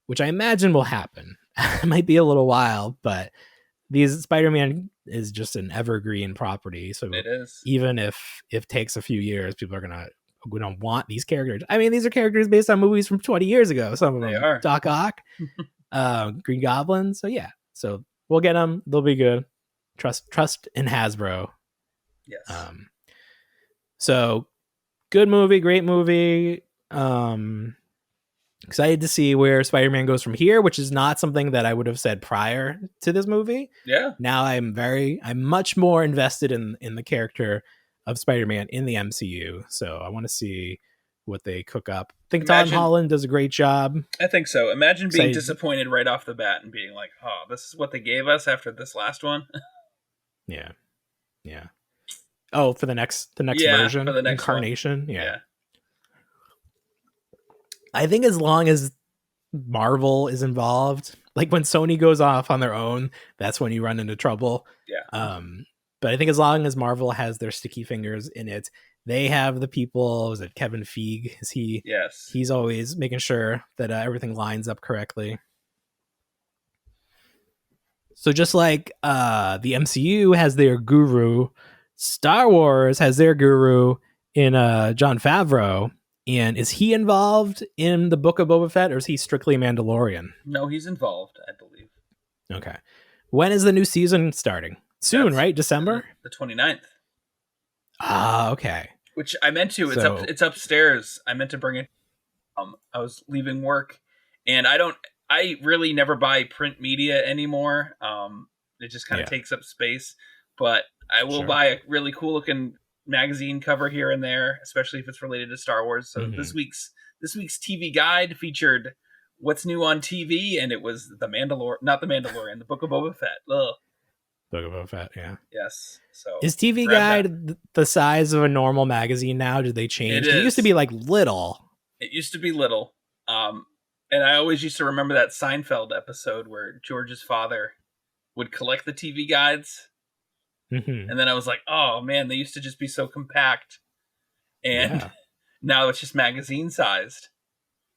which I imagine will happen. It might be a little while, but these Spider-Man is just an evergreen property. So
It is.
even if it takes a few years, people are gonna want these characters. I mean, these are characters based on movies from 20 years ago. Some of them,
They are.
Doc Ock, Green Goblin. So yeah, so we'll get them. They'll be good. Trust in Hasbro.
Yes.
So good movie, great movie. Excited to see where Spider-Man goes from here, which is not something that I would have said prior to this movie.
Yeah.
Now I'm much more invested in the character of Spider-Man in the MCU. So I want to see what they cook up. I think Tom Holland does a great job.
I think so. Imagine being disappointed right off the bat and being like, "Oh, this is what they gave us after this last one."
Yeah. Oh, for the next version,
for the next
incarnation.
Yeah.
I think as long as Marvel is involved, like when Sony goes off on their own, that's when you run into trouble.
Yeah.
But I think as long as Marvel has their sticky fingers in it, they have the people. Is it Kevin Feige? Is he?
Yes.
He's always making sure that everything lines up correctly. So just like the MCU has their guru, Star Wars has their guru in Jon Favreau. And is he involved in the Book of Boba Fett, or is he strictly Mandalorian?
No, he's involved, I believe.
Okay. When is the new season starting? Soon, right? December?
The 29th.
Ah, okay.
Which I meant to. It's upstairs. I meant to bring it. I was leaving work, and I really never buy print media anymore. It just kind of takes up space. But I will buy a really cool looking magazine cover here and there, especially if it's related to Star Wars. So this week's TV guide featured what's new on TV, and it was the Book of Boba Fett. Ugh.
Book of Boba Fett, yeah.
Yes. So
is TV guide the size of a normal magazine now? Did they change? It used to be like little.
It used to be little. And I always used to remember that Seinfeld episode where George's father would collect the TV guides.
Mm-hmm.
And then I was like, oh man, they used to just be so compact. And now it's just magazine sized.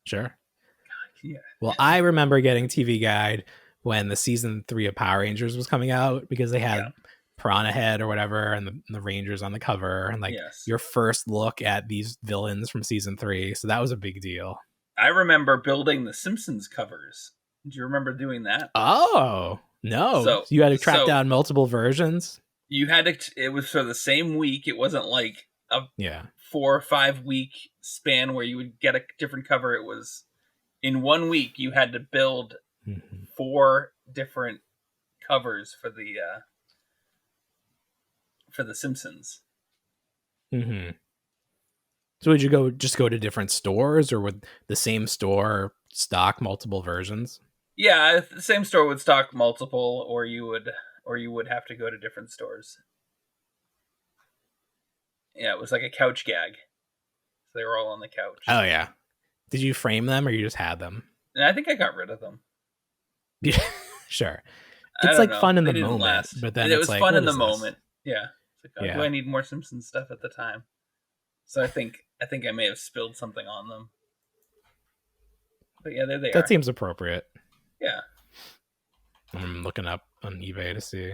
Sure.
God, yeah.
Well, I remember getting TV Guide when the season 3 of Power Rangers was coming out, because they had Piranha Head or whatever and the Rangers on the cover, and like your first look at these villains from season 3. So that was a big deal.
I remember building the Simpsons covers. Do you remember doing that?
Oh, no. So you had to track down multiple versions?
You had to. It was for the same week. It wasn't like a 4 or 5 week span where you would get a different cover. It was in 1 week. You had to build 4 different covers for the Simpsons.
Mm-hmm. So would you go to different stores, or would the same store stock multiple versions?
Yeah, the same store would stock multiple, or you would have to go to different stores. Yeah, it was like a couch gag. So they were all on the couch.
Oh, yeah. Did you frame them, or you just had them?
And I think I got rid of them.
Yeah, sure. It's like fun in the moment, but then
it was
like,
fun in the moment. Yeah. It's like,
yeah.
Do I need more Simpsons stuff at the time? So I think I may have spilled something on them. But yeah, there they are.
That seems appropriate.
Yeah.
I'm looking up on eBay to see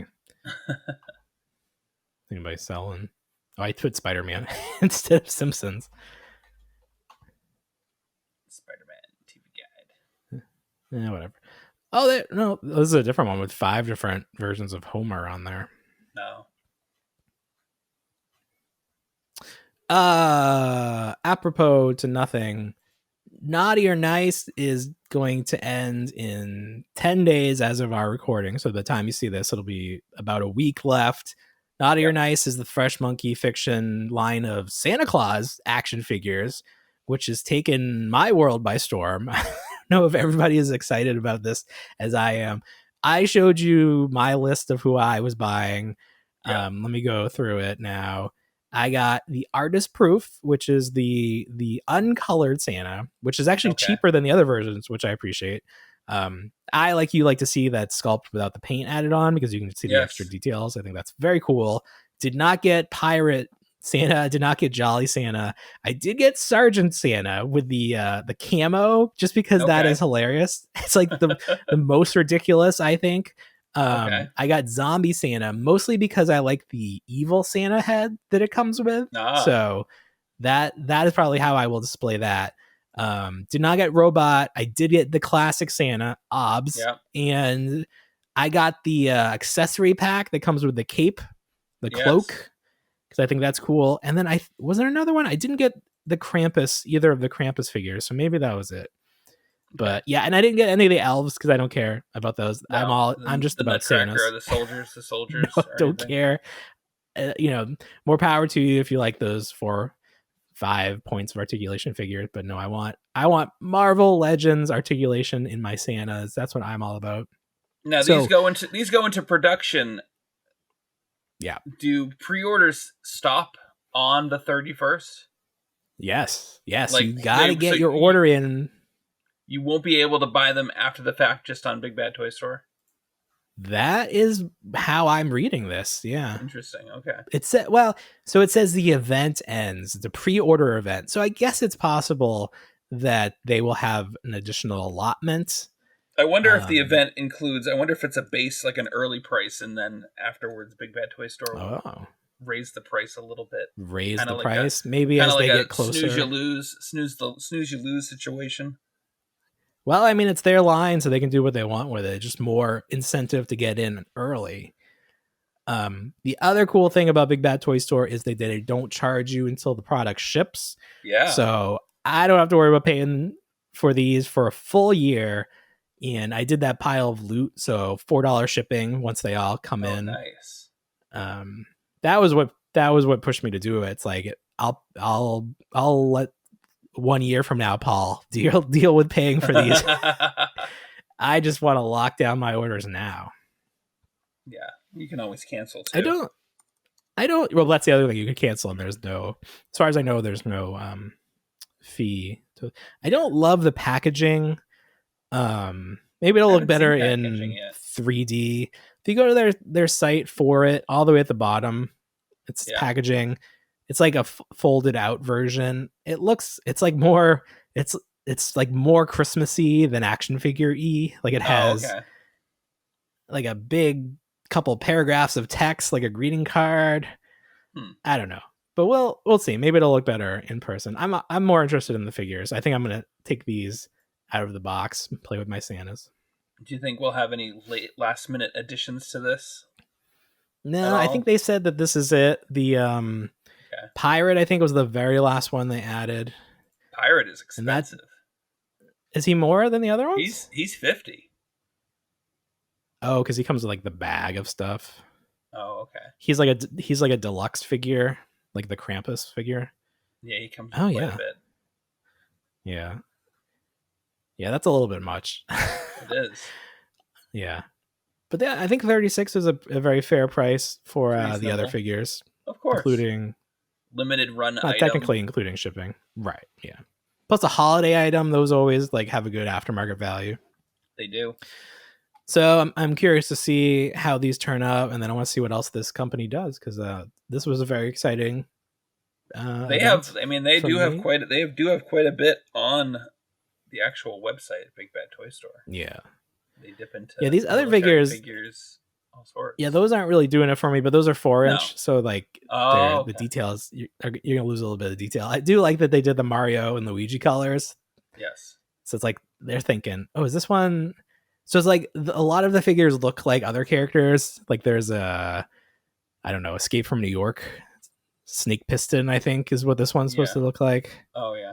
anybody selling. Oh, I put Spider-Man instead of Simpsons.
Spider-Man TV Guide.
Yeah, whatever. Oh, no, this is a different one with 5 different versions of Homer on there.
No.
Apropos to nothing, Naughty or Nice is going to end in 10 days as of our recording. So by the time you see this, it'll be about a week left. Naughty or Nice is the Fresh Monkey Fiction line of Santa Claus action figures, which has taken my world by storm. I don't know if everybody is excited about this as I am. I showed you my list of who I was buying. Let me go through it now. I got the Artist Proof, which is the uncolored Santa, which is actually cheaper than the other versions, which I appreciate. I like to see that sculpt without the paint added on, because you can see the extra details. I think that's very cool. Did not get pirate Santa. I did not get Jolly Santa. I did get Sergeant Santa with the camo, just because that is hilarious. It's like the most ridiculous, I think. I got Zombie Santa mostly because I like the evil Santa head that it comes with. So that is probably how I will display that. Did not get Robot. I did get the classic Santa, Obs, and I got the accessory pack that comes with the cape, the cloak, because I think that's cool. And then was there another one? I didn't get the Krampus, either of the Krampus figures, so maybe that was it. But yeah, and I didn't get any of the elves because I don't care about those. No, I'm just about Santas.
The soldiers.
No, don't care. More power to you if you like those 4-5 points of articulation figures. But no, I want Marvel Legends articulation in my Santas. That's what I'm all about.
Now these go into production.
Yeah.
Do pre-orders stop on the 31st?
Yes. You got to get your order in.
You won't be able to buy them after the fact just on Big Bad Toy Store?
That is how I'm reading this. Yeah.
Interesting. Okay.
It says the event ends, the pre-order event. So I guess it's possible that they will have an additional allotment.
I wonder if the event includes, I wonder if it's a base, like an early price, and then afterwards Big Bad Toy Store will raise the price a little bit.
Raise the price? Maybe as they get closer.
Snooze you lose situation.
Well, I mean, it's their line, so they can do what they want with it. Just more incentive to get in early. The other cool thing about Big Bad Toy Store is they don't charge you until the product ships.
Yeah.
So I don't have to worry about paying for these for a full year. And I did that pile of loot, so $4 shipping once they all come in.
Nice.
That was what pushed me to do it. It's like I'll let 1 year from now, Paul, deal with paying for these. I just want to lock down my orders now.
Yeah, you can always cancel too.
I don't. Well, that's the other thing. You can cancel, and there's no, as far as I know, there's no fee. I don't love the packaging. Maybe it'll look better in 3D. If you go to their site for it, all the way at the bottom, it's packaging. It's like a folded out version. It's like more Christmassy than action figure-y. Like it has like a big couple paragraphs of text, like a greeting card. I don't know, but we'll see. Maybe it'll look better in person. I'm more interested in the figures. I think I'm gonna take these out of the box and play with my Santas.
Do you think we'll have any last minute additions to this?
No, I think they said that this is it. The Pirate, I think, was the very last one they added.
Pirate is expensive.
Is he more than the other ones?
He's 50.
Oh, because he comes with like the bag of stuff.
Oh, okay.
He's like a deluxe figure, like the Krampus figure.
Yeah, he comes with quite a bit.
Yeah. Yeah, that's a little bit much.
It is.
Yeah. But I think 36 is a very fair price for the other figures.
Of course.
Including
limited run item.
Technically including shipping. Right, yeah. Plus a holiday item, those always like have a good aftermarket value.
They do.
So I'm curious to see how these turn out, and then I want to see what else this company does, because this was a very exciting
they do have quite a bit on the actual website, Big Bad Toy Store.
Yeah.
They dip into
these other figures, all sorts. Yeah, those aren't really doing it for me, but those are 4-inch, so like the details, you're gonna lose a little bit of detail. I do like that they did the Mario and Luigi colors.
Yes.
So it's like they're thinking, oh, is this one? So it's like a lot of the figures look like other characters. Like there's Escape from New York, Snake Piston, I think is what this one's supposed to look like.
Oh yeah.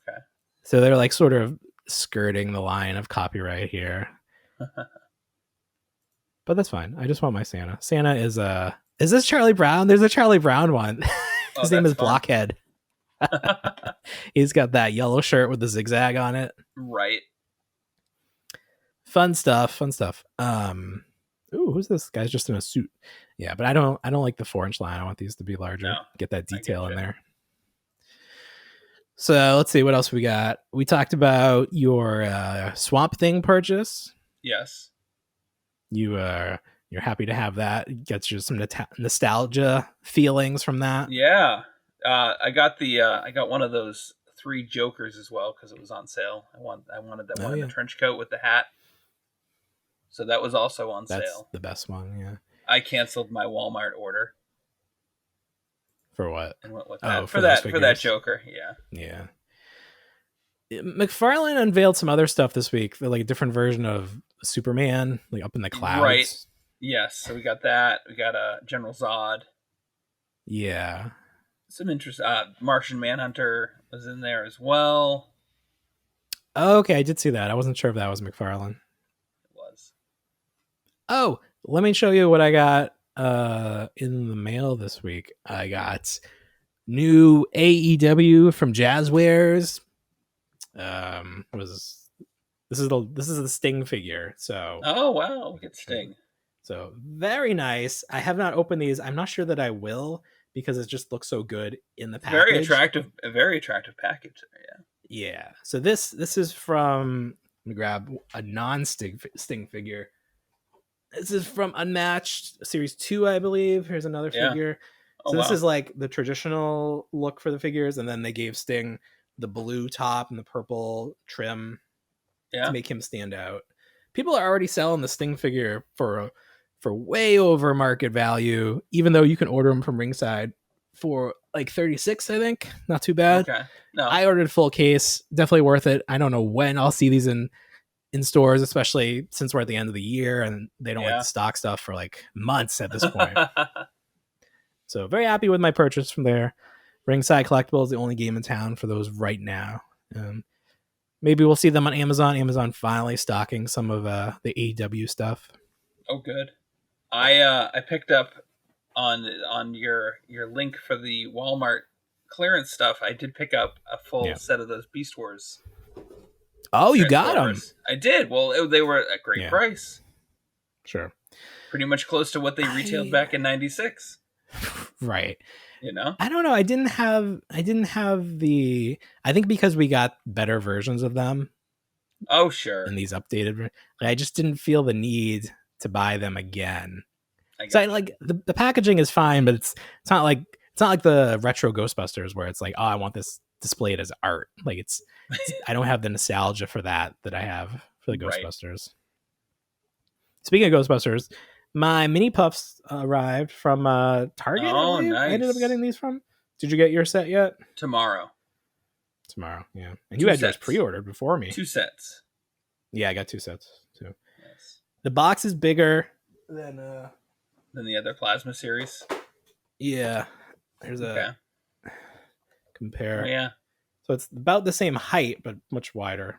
Okay.
So they're like sort of skirting the line of copyright here. But that's fine. I just want my Santa. Santa is this Charlie Brown? There's a Charlie Brown one. His name is fun. Blockhead. He's got that yellow shirt with the zigzag on it.
Right.
Fun stuff. Ooh, who's this? Guy's just in a suit. Yeah, but I don't like the 4-inch line. I want these to be larger. No, get that detail in there. So let's see what else we got. We talked about your Swamp Thing purchase.
Yes.
You're happy to have that. It gets you some nostalgia feelings from that.
Yeah. I got one of those 3 Jokers as well because it was on sale. I wanted that one in the trench coat with the hat. So that was also on sale.
That's the best one, yeah.
I canceled my Walmart order.
For what?
And went with that. For that Joker, yeah.
Yeah. McFarlane unveiled some other stuff this week, like a different version of Superman, like up in the clouds.
Right. Yes. So we got that. We got General Zod.
Yeah.
Some interest. Martian Manhunter was in there as well.
Oh, okay, I did see that. I wasn't sure if that was McFarlane.
It was.
Oh, let me show you what I got in the mail this week. I got new AEW from Jazzwares. This is the Sting figure. So
oh wow, we get Sting.
So very nice. I have not opened these. I'm not sure that I will because it just looks so good in the package.
A very attractive package there, yeah.
Yeah. So this is from, let me grab a non-Sting figure. This is from Unmatched Series 2, I believe. Here's another figure. So this is like the traditional look for the figures, and then they gave Sting the blue top and the purple trim to make him stand out. People are already selling the Sting figure for way over market value, even though you can order them from Ringside for like 36, I think. Not too bad.
Okay. No.
I ordered full case. Definitely worth it. I don't know when I'll see these in stores, especially since we're at the end of the year and they don't like to stock stuff for like months at this point. So very happy with my purchase from there. Ringside Collectibles is the only game in town for those right now. Maybe we'll see them on Amazon. Amazon finally stocking some of the AEW stuff.
Oh, good. I picked up on your link for the Walmart clearance stuff. I did pick up a full set of those Beast Wars.
Oh, you got them?
I did. Well, they were at great price.
Sure.
Pretty much close to what they retailed back in '96.
Right.
You know?
I don't know. I didn't have the. I think because we got better versions of them.
Oh, sure.
And these updated, I just didn't feel the need to buy them again. The packaging is fine, but it's not like the retro Ghostbusters where it's like, oh, I want this displayed as art. Like it's I don't have the nostalgia for that I have for the Ghostbusters. Speaking of Ghostbusters, my mini puffs arrived from Target.
Oh, nice.
I ended up getting these from. Did you get your set yet?
Tomorrow,
yeah. And you had yours pre-ordered before me.
2 sets.
Yeah, I got 2 sets too. Yes. The box is bigger than
the other Plasma series.
Yeah. There's a compare.
Oh, yeah.
So it's about the same height, but much wider.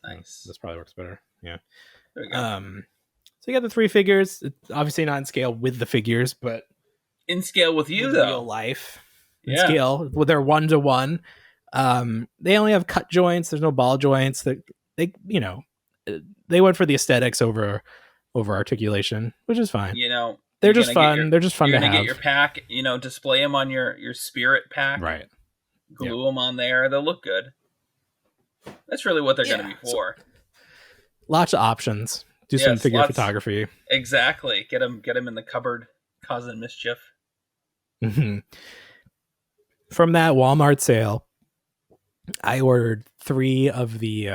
Nice.
This probably works better. Yeah.
There we go.
So you got the 3 figures. It's obviously not in scale with the figures, but
in scale with you,
though.
Real
life. In scale. Well, they're 1-to-1. They only have cut joints. There's no ball joints. They went for the aesthetics over articulation, which is fine. They're just fun. They're just fun to have.
You're gonna get your pack. Display them on your spirit pack.
Right.
Glue them on there. They'll look good. That's really what they're gonna be for.
Lots of options. Do some figure photography.
Exactly. Get them in the cupboard, causing mischief.
Mm-hmm. From that Walmart sale, I ordered 3 of the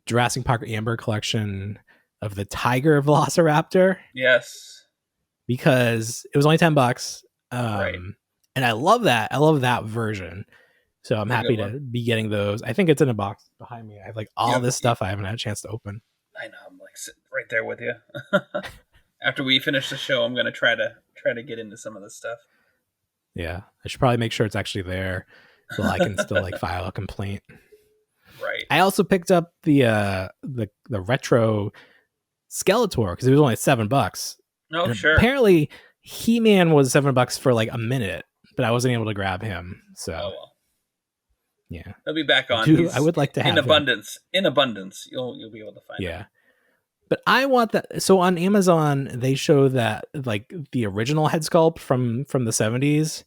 Jurassic Park Amber collection of the Tiger Velociraptor.
Yes.
Because it was only $10.
Right.
And I love that. I love that version. So I'm happy to be getting those. I think it's in a box behind me. I have like all this stuff I haven't had a chance to open.
I know. I'm like sitting right there with you. After we finish the show, I'm going to try to get into some of this stuff.
Yeah. I should probably make sure it's actually there so I can still like file a complaint.
Right.
I also picked up the retro Skeletor because it was only $7.
Oh,
and
sure.
Apparently, He-Man was $7 for like a minute, but I wasn't able to grab him. So, yeah,
he'll be back on.
I would like to have
in abundance. Him. In abundance, you'll be able to find.
Yeah, but I want that. So on Amazon, they show that like the original head sculpt from the 70s.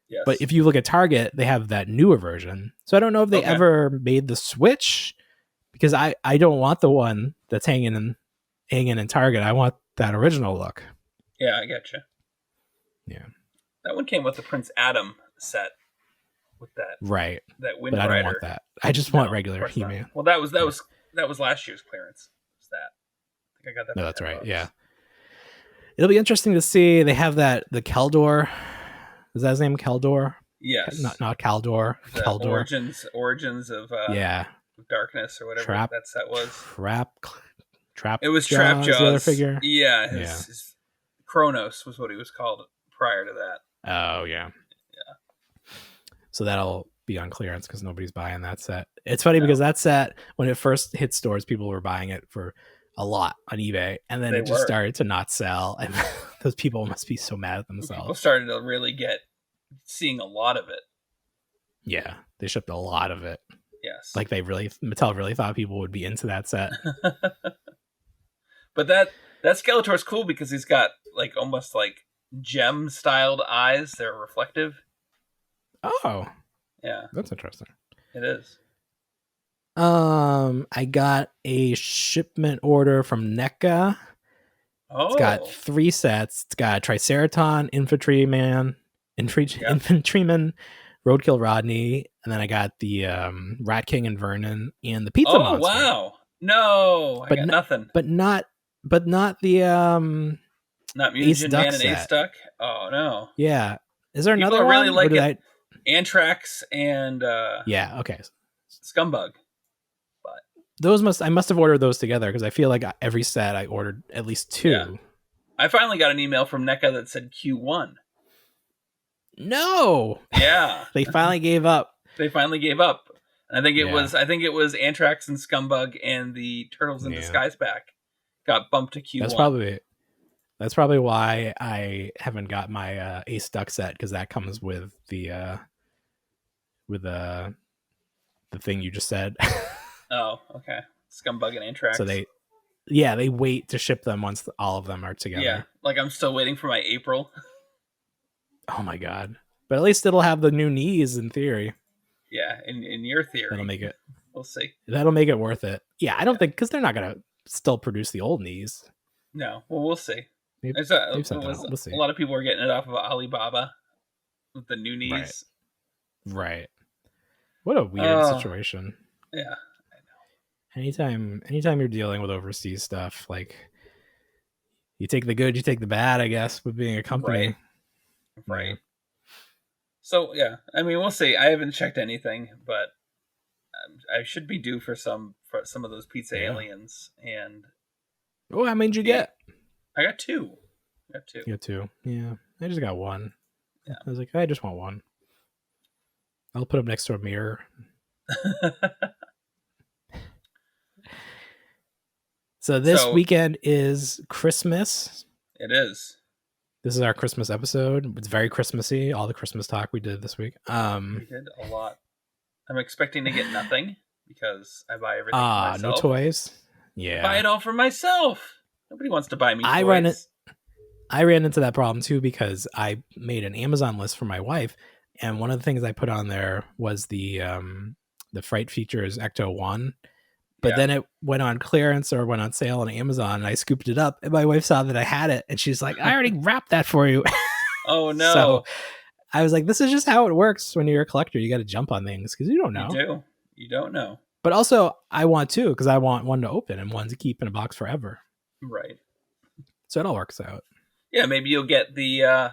Yes.
But if you look at Target, they have that newer version. So I don't know if they ever made the switch because I don't want the one that's hanging in Target. I want that original look.
Yeah, I get you.
Yeah.
That one came with the Prince Adam set with that Wind
But I
Rider.
don't want that. I just want regular He-Man.
Well, that was last year's clearance. Was that? I think I got that.
No, that's right. $10. Yeah. It'll be interesting to see. They have the Keldor. Is that his name? Keldor?
Yes.
Not Kaldor. Keldor.
Origins of Darkness or whatever that set was.
Trap.
It was Trap Jaws.
The other figure.
Yeah, his Kronos was what he was called prior to that.
Oh yeah. So that'll be on clearance because nobody's buying that set. It's funny because that set, when it first hit stores, people were buying it for a lot on eBay, and then it just started to not sell, and those people must be so mad at themselves.
People started to really seeing a lot of it.
Yeah, they shipped a lot of it.
Yes,
like Mattel really thought people would be into that set.
But that Skeletor's cool because he's got like almost like gem styled eyes. They're reflective.
Oh,
yeah,
that's interesting.
It is.
I got a shipment order from NECA.
Oh,
it's got 3 sets. It's got Triceraton, Infantryman, Roadkill Rodney, and then I got the Rat King and Vernon and the Pizza Monster.
Oh wow! No, I got nothing.
But not the
not Mutagen Man and Ace Duck. Oh no!
Yeah, is there another one?
Really like it. Anthrax and
okay,
Scumbug. But
those I must have ordered those together because I feel like every set I ordered at least 2.
Yeah. I finally got an email from NECA that said Q1.
No.
Yeah.
They finally gave up.
And I think it was Anthrax and Scumbug and the Turtles in Disguise pack got bumped to Q1.
That's probably why I haven't got my Ace Duck set, because that comes with the thing you just said.
Oh, okay. Scumbug and Anthrax.
So they wait to ship them once all of them are together.
Yeah, like I'm still waiting for my April.
Oh my god! But at least it'll have the new knees in theory.
Yeah, in your theory,
that'll make it.
We'll see.
That'll make it worth it. Yeah, I don't think, because they're not gonna still produce the old knees.
No, well, we'll see.
We'll see.
A lot of people are getting it off of Alibaba with the new knees.
Right. What a weird situation.
Yeah, I
know. Anytime you're dealing with overseas stuff, like, you take the good, you take the bad, I guess, with being a company.
Right. Yeah. So yeah, I mean, we'll see. I haven't checked anything, but I should be due for some of those pizza aliens. And
how many did you get?
I got 2.
You got 2. Yeah, I just got 1.
Yeah.
I was like, I just want 1. I'll put them next to a mirror. So this weekend is Christmas.
It is.
This is our Christmas episode. It's very Christmassy. All the Christmas talk we did this week.
We did a lot. I'm expecting to get nothing because I buy everything for myself.
No toys? Yeah.
Buy it all for myself. Nobody wants to buy me toys.
I ran into that problem too because I made an Amazon list for my wife, and one of the things I put on there was the Fright Features Ecto 1. But then it went on clearance or went on sale on Amazon, and I scooped it up, and my wife saw that I had it, and she's like, I already wrapped that for you.
Oh, no.
So I was like, this is just how it works when you're a collector. You got to jump on things because you don't know.
You don't know.
But also, I want 2 because I want 1 to open and 1 to keep in a box forever.
Right.
So it all works out.
Yeah, maybe you'll get the...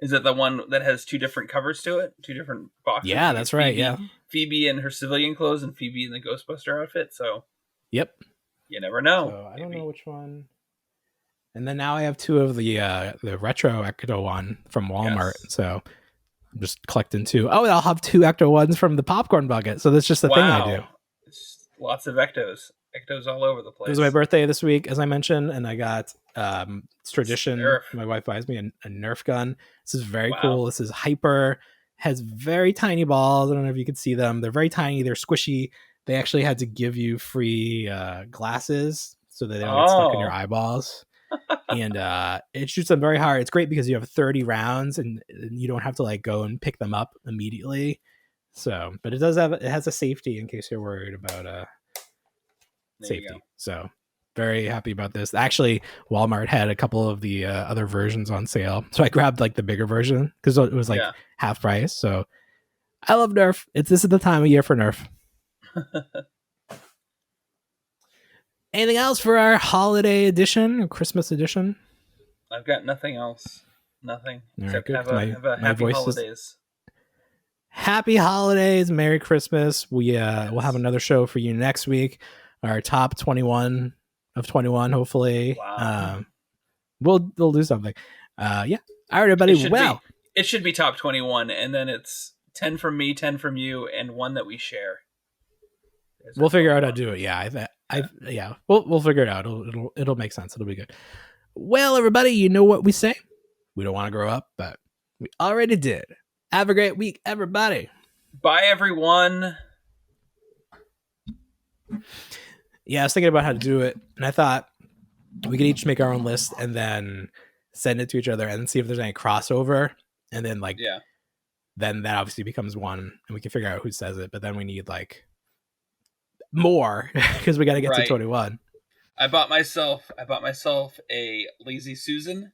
is it the one that has 2 different covers to it? 2 different boxes?
Yeah, that's right, yeah.
Phoebe in her civilian clothes and Phoebe in the Ghostbuster outfit, so...
Yep.
You never know.
So I don't know which one. And then now I have 2 of the retro Ecto 1 from Walmart, so I'm just collecting 2. Oh, I'll have 2 Ecto 1s from the popcorn bucket, so that's just the thing I do.
It's lots of Ectos. Ectos all over the place.
It was my birthday this week, as I mentioned, and I got it's tradition. Nerf. My wife buys me a Nerf gun. This is very cool. This is hyper. Has very tiny balls. I don't know if you can see them. They're very tiny. They're squishy. They actually had to give you free glasses so that they don't get stuck in your eyeballs. And it shoots them very hard. It's great because you have 30 rounds and you don't have to like go and pick them up immediately. So, but it has a safety in case you're worried about safety. So very happy about this. Actually, Walmart had a couple of the other versions on sale, so I grabbed like the bigger version because it was like half price. So I love Nerf. This is the time of year for Nerf. Anything else for our holiday edition or Christmas edition?
I've got nothing else. Nothing.
Except
have a happy holidays.
Happy holidays, Merry Christmas. We'll have another show for you next week. Our top 21 of 21, hopefully.
Wow.
We'll do something. Yeah. All right, everybody.
It should be top 21, and then it's 10 from me, 10 from you, and one that we share.
We'll figure out how to do it. Yeah. We'll figure it out. It'll make sense. It'll be good. Well, everybody, you know what we say. We don't want to grow up, but we already did. Have a great week, everybody.
Bye, everyone.
Yeah, I was thinking about how to do it, and I thought we could each make our own list and then send it to each other and see if there's any crossover. And then then that obviously becomes one, and we can figure out who says it. But then we need like more because we got to get to 21.
I bought myself a Lazy Susan